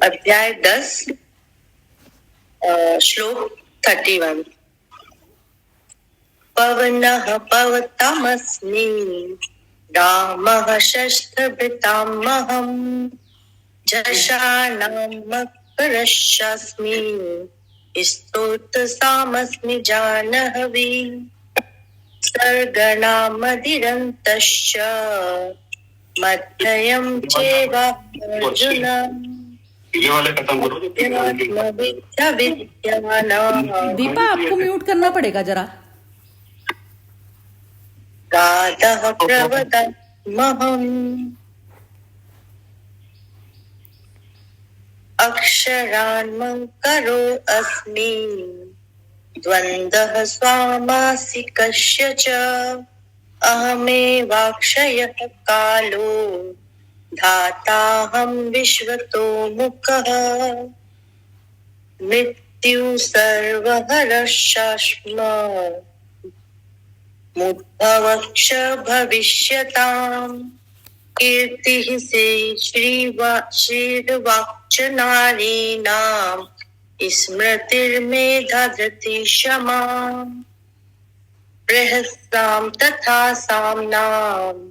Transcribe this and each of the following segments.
अध्याय 10 श्लोक 31। पवनः पवतामस्मि रामः शस्त्रभृतामहम् झषाणां मकरश्चास्मि स्तोत्रसामस्मि जाह्नवी सर्गणामधिरन्तश्च मध्ययं चैवार्जुन दीपा आपको म्यूट करना पड़ेगा जरा। गादः प्रवदामहम् अक्षरान्मङ्करो अस्मि द्वन्द्वः स्वामासिकस्य च अहमेवाक्षयः कालो धाताहं विश्वतो मुखः मृत्यु सर्वहरश्चास्ममुद्भवक्ष भविष्यताम् कीर्तिः श्रीर्वाक्च नारीणाम् स्मृतिर्मेधा धृति क्षमा बृहस्सां तथा साम्नाम्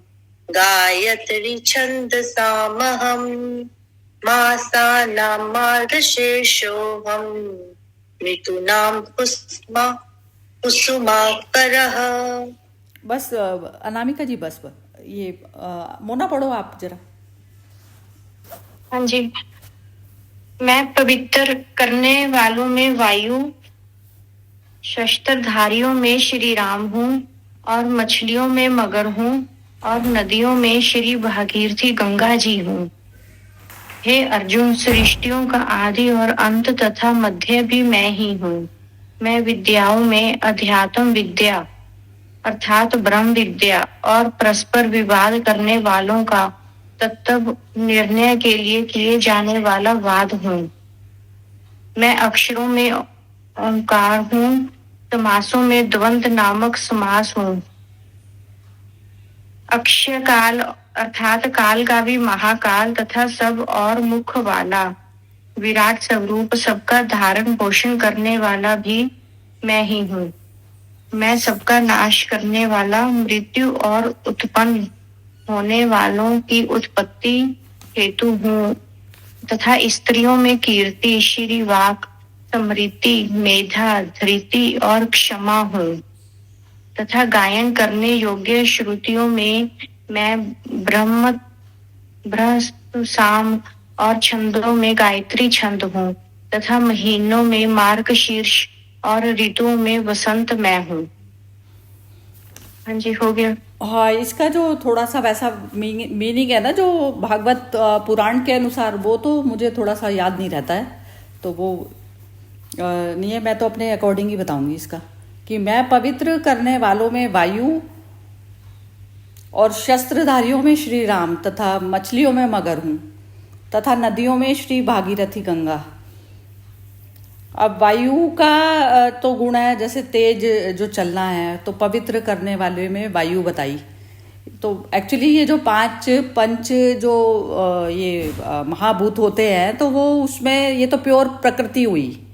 गायत्री छन्दसामहम् मासानां मार्गशीर्षोऽहम् ऋतूनां कुसुमाकरः। बस अनामिका जी बस ये मोना पढ़ो आप जरा। हाँ जी। मैं पवित्र करने वालों में वायु, शस्त्रधारियों में श्री राम हूँ और मछलियों में मगर हूँ और नदियों में श्री भागीरथी गंगा जी हूँ। हे अर्जुन, सृष्टियों का आदि और अंत तथा मध्य भी मैं ही हूँ। मैं विद्याओं में अध्यात्म विद्या अर्थात ब्रह्म विद्या और परस्पर विवाद करने वालों का तत्व निर्णय के लिए किए जाने वाला वाद हूँ। मैं अक्षरों में ओंकार हूँ, समासों में द्वंद्व नामक समास हूँ। अक्षय काल अर्थात काल का भी महाकाल तथा सब और मुख वाला विराट स्वरूप सबका धारण पोषण करने वाला भी मैं ही हूँ। मैं सबका नाश करने वाला मृत्यु और उत्पन्न होने वालों की उत्पत्ति हेतु हूँ तथा स्त्रियों में कीर्ति, श्री वाक, समृद्धि, मेधा, धृति और क्षमा हूँ तथा गायन करने योग्य श्रुतियों में मैं ब्रह्म साम और छंदों में गायत्री छंद हूँ तथा महीनों में मार्गशीर्ष और ऋतुओं में वसंत मैं हूँ। हाँ जी, हो गया। हाँ, इसका जो थोड़ा सा वैसा मीनिंग है ना जो भागवत पुराण के अनुसार, वो तो मुझे थोड़ा सा याद नहीं रहता है, तो वो नहीं है। मैं तो अपने अकॉर्डिंग ही बताऊंगी इसका कि मैं पवित्र करने वालों में वायु और शस्त्रधारियों में श्री राम तथा मछलियों में मगर हूँ तथा नदियों में श्री भागीरथी गंगा। अब वायु का तो गुण है जैसे तेज जो चलना है, तो पवित्र करने वाले में वायु बताई। तो एक्चुअली ये जो पांच पंच जो ये महाभूत होते हैं, तो वो उसमें ये तो प्योर प्रकृति हुई।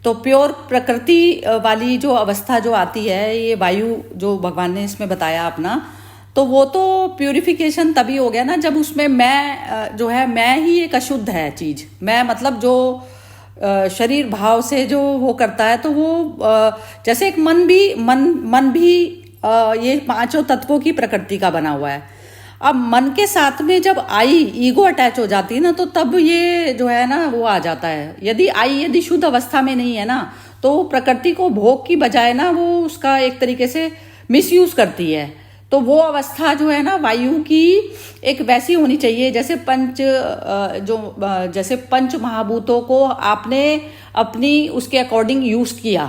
तो प्योर प्रकृति वाली जो अवस्था जो आती है, ये वायु जो भगवान ने इसमें बताया अपना, तो वो तो प्यूरिफिकेशन तभी हो गया ना जब उसमें मैं जो है, मैं ही एक अशुद्ध है चीज। मैं मतलब जो शरीर भाव से जो वो करता है, तो वो जैसे एक मन भी ये पांचों तत्वों की प्रकृति का बना हुआ है। अब मन के साथ में जब आई ईगो अटैच हो जाती है ना, तो तब ये जो है ना वो आ जाता है। यदि शुद्ध अवस्था में नहीं है ना, तो प्रकृति को भोग की बजाय ना वो उसका एक तरीके से मिसयूज करती है। तो वो अवस्था जो है ना वायु की एक वैसी होनी चाहिए जैसे जैसे पंच महाभूतों को आपने अपनी उसके अकॉर्डिंग यूज किया,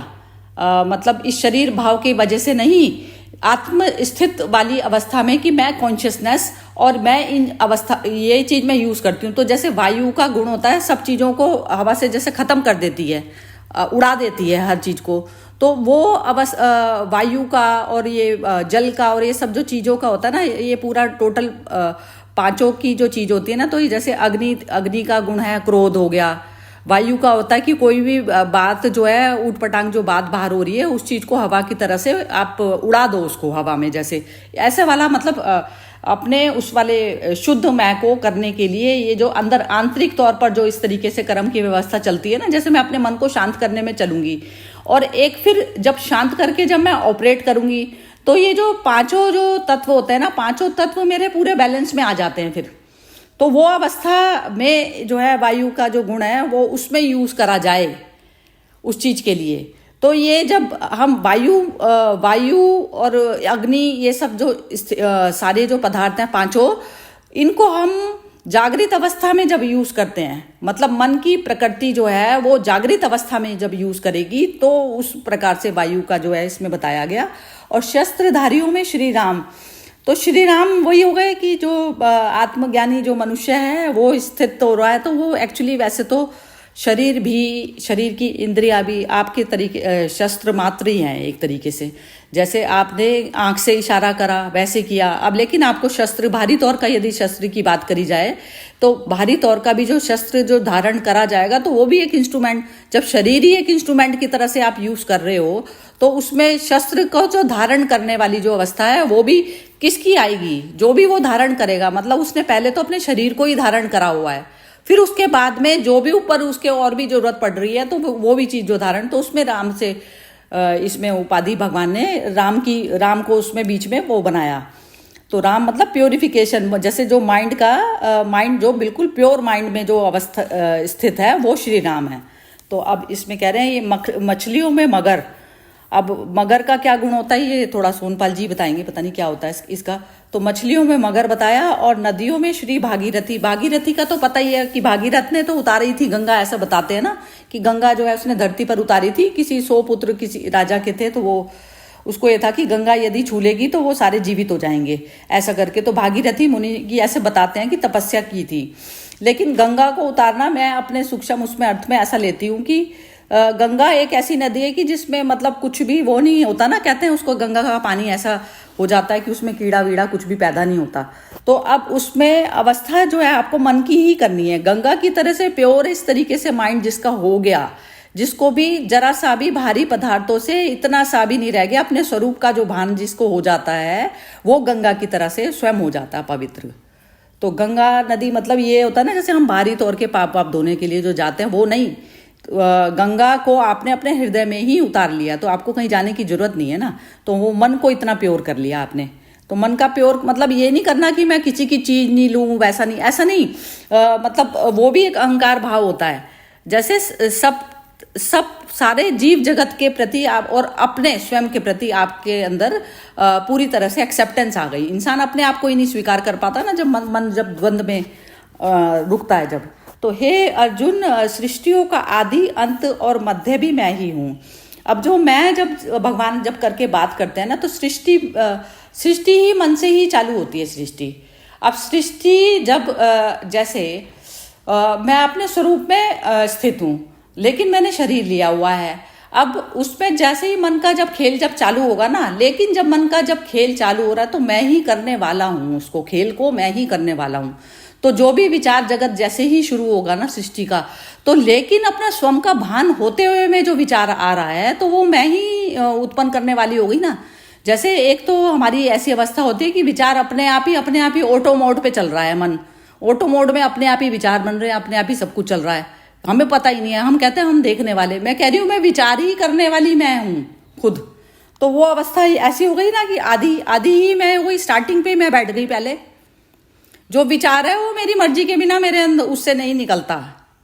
मतलब इस शरीर भाव की वजह से नहीं, आत्म स्थित वाली अवस्था में कि मैं कॉन्शियसनेस और मैं इन अवस्था ये चीज मैं यूज करती हूँ। तो जैसे वायु का गुण होता है सब चीजों को हवा से जैसे खत्म कर देती है, उड़ा देती है हर चीज को। तो वो वायु का और ये जल का और ये सब जो चीज़ों का होता है ना, ये पूरा टोटल पांचों की जो चीज होती है ना, तो ये जैसे अग्नि का गुण है क्रोध हो गया। वायु का होता है कि कोई भी बात जो है ऊट पटांग जो बात बाहर हो रही है उस चीज को हवा की तरह से आप उड़ा दो उसको हवा में, जैसे ऐसे वाला मतलब अपने उस वाले शुद्ध मैं को करने के लिए ये जो अंदर आंतरिक तौर पर जो इस तरीके से कर्म की व्यवस्था चलती है ना, जैसे मैं अपने मन को शांत करने में चलूंगी और एक फिर जब शांत करके जब मैं ऑपरेट करूंगी तो ये जो पांचों जो तत्व होते हैं ना, पांचों तत्व मेरे पूरे बैलेंस में आ जाते हैं फिर। तो वो अवस्था में जो है वायु का जो गुण है वो उसमें यूज करा जाए उस चीज के लिए। तो ये जब हम वायु और अग्नि ये सब जो सारे जो पदार्थ हैं पांचों, इनको हम जागृत अवस्था में जब यूज करते हैं, मतलब मन की प्रकृति जो है वो जागृत अवस्था में जब यूज करेगी तो उस प्रकार से वायु का जो है इसमें बताया गया। और शस्त्रधारियों में श्री राम, तो श्री राम वही हो गए कि जो आत्मज्ञानी जो मनुष्य है वो स्थित हो रहा है, तो वो एक्चुअली वैसे तो शरीर की इंद्रियां भी आपके तरीके शस्त्र मात्र ही हैं एक तरीके से। जैसे आपने आंख से इशारा करा वैसे किया, अब लेकिन आपको शस्त्र भारी तौर का यदि शस्त्र की बात करी जाए तो भारी तौर का भी जो शस्त्र जो धारण करा जाएगा तो वो भी एक इंस्ट्रूमेंट, जब शरीर ही एक इंस्ट्रूमेंट की तरह से आप यूज कर रहे हो तो उसमें शस्त्र को जो धारण करने वाली जो अवस्था है वो भी किसकी आएगी, जो भी वो धारण करेगा, मतलब उसने पहले तो अपने शरीर को ही धारण करा हुआ है, फिर उसके बाद में जो भी ऊपर उसके और भी जरूरत पड़ रही है तो वो भी चीज जो धारण, तो उसमें राम से इसमें उपाधि भगवान ने राम को उसमें बीच में वो बनाया। तो राम मतलब प्योरिफिकेशन, जैसे जो माइंड जो बिल्कुल प्योर माइंड में जो अवस्था स्थित है वो श्री राम है। तो अब इसमें कह रहे हैं ये मछलियों में मगर, अब मगर का क्या गुण होता है ये थोड़ा सोनपाल जी बताएंगे, पता नहीं क्या होता है इसका। तो मछलियों में मगर बताया और नदियों में श्री भागीरथी, भागीरथी का तो पता ही है कि भागीरथ ने तो उतारी थी गंगा, ऐसा बताते हैं ना कि गंगा जो है उसने धरती पर उतारी थी, किसी 100 पुत्र किसी राजा के थे तो वो उसको ये था कि गंगा यदि छू लेगी तो वो सारे जीवित हो जाएंगे, ऐसा करके। तो भागीरथी मुनि की ऐसे बताते हैं कि तपस्या की थी। लेकिन गंगा को उतारना मैं अपने सूक्ष्म उसमें अर्थ में ऐसा लेती हूँ कि गंगा एक ऐसी नदी है कि जिसमें मतलब कुछ भी वो नहीं होता ना, कहते हैं उसको गंगा का पानी ऐसा हो जाता है कि उसमें कीड़ा वीड़ा कुछ भी पैदा नहीं होता। तो अब उसमें अवस्था जो है आपको मन की ही करनी है, गंगा की तरह से प्योर इस तरीके से माइंड जिसका हो गया, जिसको भी जरा सा भी भारी पदार्थों से इतना सा भी नहीं रह गया, अपने स्वरूप का जो भान जिसको हो जाता है वो गंगा की तरह से स्वयं हो जाता है पवित्र। तो गंगा नदी मतलब ये होता है ना, जैसे हम भारी तौर के पाप धोने के लिए जो जाते हैं वो नहीं, गंगा को आपने अपने हृदय में ही उतार लिया तो आपको कहीं जाने की जरूरत नहीं है ना। तो वो मन को इतना प्योर कर लिया आपने। तो मन का प्योर मतलब ये नहीं करना कि मैं किसी की चीज नहीं लूं, वैसा नहीं, ऐसा नहीं, मतलब वो भी एक अहंकार भाव होता है। जैसे सब सारे जीव जगत के प्रति आप और अपने स्वयं के प्रति आपके अंदर पूरी तरह से एक्सेप्टेंस आ गई। इंसान अपने आप को ही नहीं स्वीकार कर पाता ना, जब मन जब द्वंद में रुकता है जब। तो हे अर्जुन, सृष्टियों का आदि अंत और मध्य भी मैं ही हूँ। अब जो मैं जब भगवान जब करके बात करते हैं ना, तो सृष्टि ही मन से ही चालू होती है सृष्टि। अब सृष्टि जब जैसे मैं अपने स्वरूप में स्थित हूँ लेकिन मैंने शरीर लिया हुआ है, अब उसमें जैसे ही मन का जब खेल जब चालू होगा ना, लेकिन जब मन का जब खेल चालू हो रहा है तो मैं ही करने वाला हूँ, उसको खेल को मैं ही करने वाला हूँ। तो जो भी विचार जगत जैसे ही शुरू होगा ना सृष्टि का, तो लेकिन अपना स्वयं का भान होते हुए में जो विचार आ रहा है तो वो मैं ही उत्पन्न करने वाली हो गई ना। जैसे एक तो हमारी ऐसी अवस्था होती है कि विचार अपने आप ही ऑटो मोड पे चल रहा है, मन ऑटो मोड में अपने आप ही विचार बन रहे हैं, अपने आप ही सब कुछ चल रहा है, हमें पता ही नहीं है। हम कहते हैं हम देखने वाले, मैं कह रही हूँ मैं विचार ही करने वाली मैं हूँ खुद। तो वो अवस्था ऐसी हो गई ना कि आधी ही मैं वही स्टार्टिंग पे मैं बैठ गई। पहले जो विचार है वो मेरी मर्जी के बिना मेरे अंदर उससे नहीं निकलता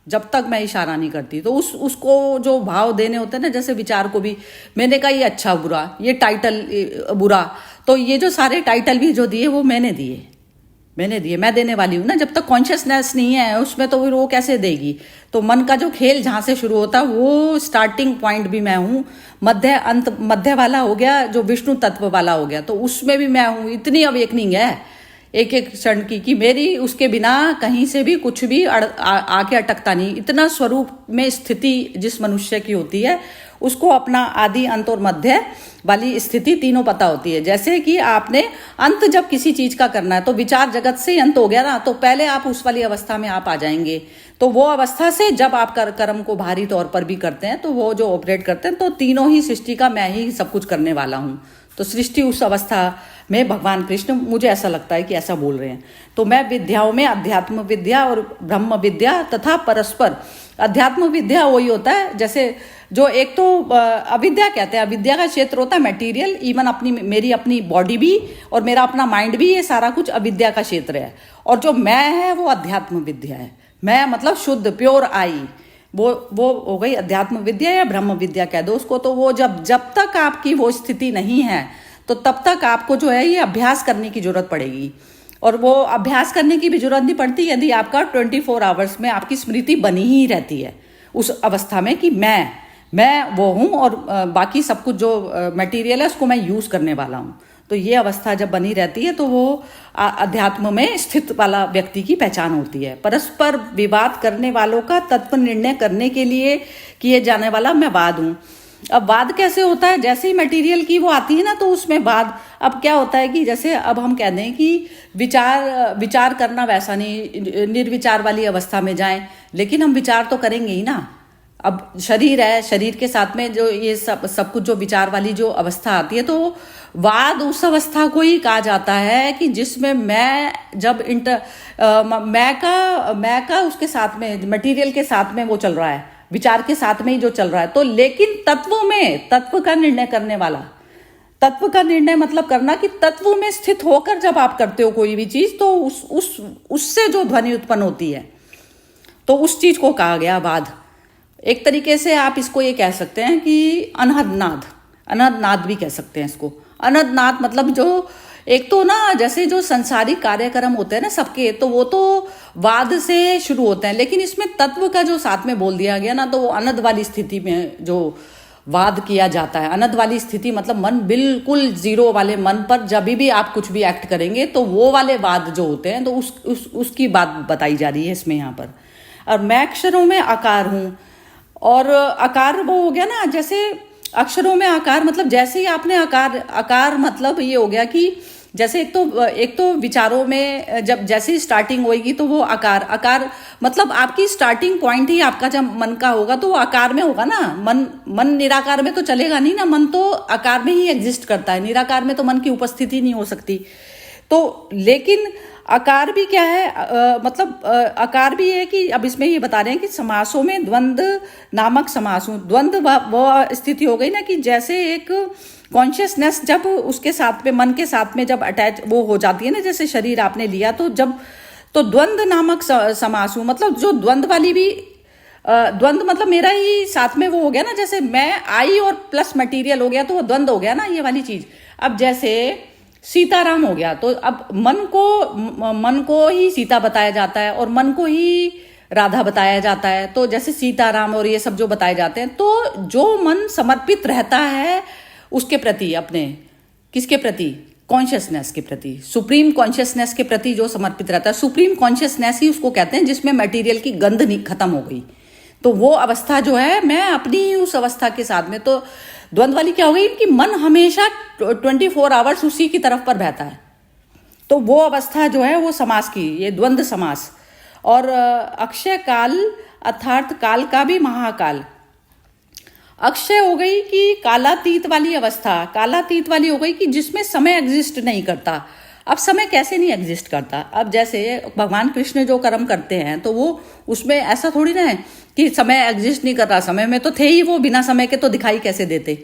जब तक मैं इशारा नहीं करती। तो उसको जो भाव देने होते हैं ना, जैसे विचार को भी मैंने कहा ये अच्छा बुरा, ये टाइटल बुरा, तो ये जो सारे टाइटल भी जो दिए वो मैंने दिए, मैं देने वाली हूँ ना। जब तक कॉन्शियसनेस नहीं है उसमें तो फिर वो कैसे देगी। तो मन का जो खेल जहाँ से शुरू होता है वो स्टार्टिंग पॉइंट भी मैं हूँ, मध्य अंत मध्य वाला हो गया, जो विष्णु तत्व वाला हो गया, तो उसमें भी मैं हूँ। इतनी अवेकनिंग है एक एक क्षण की कि मेरी उसके बिना कहीं से भी कुछ भी आके अटकता नहीं। इतना स्वरूप में स्थिति जिस मनुष्य की होती है उसको अपना आदि, अंत और मध्य वाली स्थिति तीनों पता होती है। जैसे कि आपने अंत जब किसी चीज का करना है तो विचार जगत से ही अंत हो गया ना, तो पहले आप उस वाली अवस्था में आप आ जाएंगे। तो वो अवस्था से जब आप कर्म को भारी तौर पर भी करते हैं तो वो जो ऑपरेट करते हैं, तो तीनों ही सृष्टि का मैं ही सब कुछ करने वाला हूँ। तो सृष्टि उस अवस्था में भगवान कृष्ण, मुझे ऐसा लगता है कि ऐसा बोल रहे हैं। तो मैं विद्याओं में अध्यात्म विद्या और ब्रह्म विद्या तथा परस्पर, अध्यात्म विद्या वही होता है जैसे जो एक तो अविद्या कहते हैं, अविद्या का क्षेत्र होता है मटेरियल, इवन मेरी अपनी बॉडी भी और मेरा अपना माइंड भी, ये सारा कुछ अविद्या का क्षेत्र है। और जो मैं है वो अध्यात्म विद्या है। मैं मतलब शुद्ध, प्योर आई, वो हो गई अध्यात्म विद्या या ब्रह्म विद्या कह दो उसको। तो वो जब तक आपकी वो स्थिति नहीं है तो तब तक आपको जो है ये अभ्यास करने की जरूरत पड़ेगी। और वो अभ्यास करने की भी जरूरत नहीं पड़ती यदि आपका 24 आवर्स में आपकी स्मृति बनी ही रहती है उस अवस्था में कि मैं वो हूँ और बाकी सब कुछ जो मटेरियल है उसको मैं यूज करने वाला हूँ। तो ये अवस्था जब बनी रहती है तो वो अध्यात्म में स्थित वाला व्यक्ति की पहचान होती है। परस्पर विवाद करने वालों का तत्व निर्णय करने के लिए किए जाने वाला मैं वाद हूँ। अब वाद कैसे होता है, जैसे ही मटेरियल की वो आती है ना तो उसमें वाद, अब क्या होता है कि जैसे अब हम कह दें कि विचार करना वैसा नहीं, निर्विचार वाली अवस्था में जाएं, लेकिन हम विचार तो करेंगे ही ना। अब शरीर है, शरीर के साथ में जो ये सब कुछ जो विचार वाली जो अवस्था आती है, तो वाद उस अवस्था को ही कहा जाता है कि जिसमें मैं जब मैं का उसके साथ में, मटेरियल के साथ में वो चल रहा है, विचार के साथ में ही जो चल रहा है। तो लेकिन तत्व का निर्णय करने वाला, तत्व का निर्णय मतलब करना कि तत्व में स्थित होकर जब आप करते हो कोई भी चीज तो उससे जो ध्वनि उत्पन्न होती है तो उस चीज को कहा गया वाद। एक तरीके से आप इसको ये कह सकते हैं कि अनहद नाद भी कह सकते हैं इसको। अनहद नाद मतलब जो एक तो ना जैसे जो संसारिक कार्यक्रम होते हैं ना सबके, तो वो तो वाद से शुरू होते हैं, लेकिन इसमें तत्व का जो साथ में बोल दिया गया ना तो वो अनहद वाली स्थिति में जो वाद किया जाता है। अनहद वाली स्थिति मतलब मन बिल्कुल जीरो वाले मन पर जब भी आप कुछ भी एक्ट करेंगे तो वो वाले वाद जो होते हैं तो उसकी बात बताई जा रही है इसमें यहाँ पर। और मैं अक्षरों में आकार हूँ, और आकार वो हो गया ना, जैसे अक्षरों में आकार मतलब जैसे ही आपने आकार मतलब ये हो गया कि जैसे एक तो विचारों में जब जैसे ही स्टार्टिंग होगी तो वो आकार मतलब आपकी स्टार्टिंग पॉइंट ही आपका जब मन का होगा तो वो आकार में होगा ना। मन निराकार में तो चलेगा नहीं ना, मन तो आकार में ही एग्जिस्ट करता है, निराकार में तो मन की उपस्थिति नहीं हो सकती। तो लेकिन आकार भी क्या है, आकार भी है कि अब इसमें ये बता रहे हैं कि समासों में द्वंद्व नामक समास हूँ। द्वंद्व वो स्थिति हो गई ना कि जैसे एक कॉन्शियसनेस जब उसके साथ में, मन के साथ में जब अटैच वो हो जाती है ना, जैसे शरीर आपने लिया तो द्वंद्व नामक समास हूँ, मतलब जो द्वंद्व वाली भी द्वंद्व मतलब मेरा ही साथ में वो हो गया ना, जैसे मैं आई और प्लस मटेरियल हो गया तो वो द्वंद्व हो गया ना ये वाली चीज। अब जैसे सीताराम हो गया तो अब मन को ही सीता बताया जाता है और मन को ही राधा बताया जाता है। तो जैसे सीताराम और ये सब जो बताए जाते हैं, तो जो मन समर्पित रहता है उसके प्रति, अपने किसके प्रति, कॉन्शियसनेस के प्रति, सुप्रीम कॉन्शियसनेस के प्रति जो समर्पित रहता है, सुप्रीम कॉन्शियसनेस ही उसको कहते हैं जिसमें मटेरियल की गंध खत्म हो गई। तो वो अवस्था जो है मैं अपनी उस अवस्था के साथ में, तो द्वंद्व वाली क्या हो गई कि मन हमेशा 24 आवर्स उसी की तरफ पर बहता है। तो वो अवस्था जो है वो समास की, ये द्वंद्व समास। और अक्षय काल अर्थात काल का भी महाकाल, अक्षय हो गई कि कालातीत वाली अवस्था, कालातीत वाली हो गई कि जिसमें समय एग्जिस्ट नहीं करता। अब समय कैसे नहीं एग्जिस्ट करता, अब जैसे भगवान कृष्ण जो कर्म करते हैं तो वो उसमें ऐसा थोड़ी ना है कि समय एग्जिस्ट नहीं कर रहा, समय में तो थे ही वो, बिना समय के तो दिखाई कैसे देते।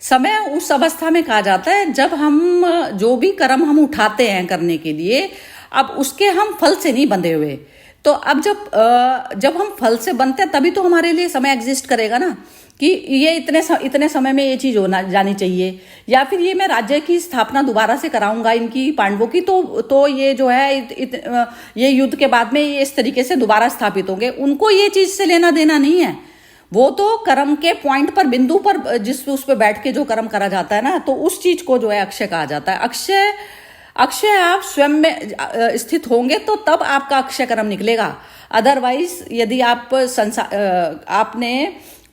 समय उस अवस्था में कहा जाता है जब हम जो भी कर्म हम उठाते हैं करने के लिए, अब उसके हम फल से नहीं बंधे हुए। तो अब जब हम फल से बनते हैं तभी तो हमारे लिए समय एग्जिस्ट करेगा ना, कि ये इतने समय में ये चीज होना जानी चाहिए, या फिर ये मैं राज्य की स्थापना दोबारा से कराऊंगा इनकी पांडवों की, तो ये जो है ये युद्ध के बाद में ये इस तरीके से दोबारा स्थापित होंगे। उनको ये चीज से लेना देना नहीं है, वो तो कर्म के पॉइंट पर, बिंदु पर जिस उस पर बैठ के जो कर्म करा जाता है ना, तो उस चीज को जो है अक्षय कहा जाता है। अक्षय आप स्वयं में स्थित होंगे तो तब आपका अक्षय कर्म निकलेगा। अदरवाइज यदि आपने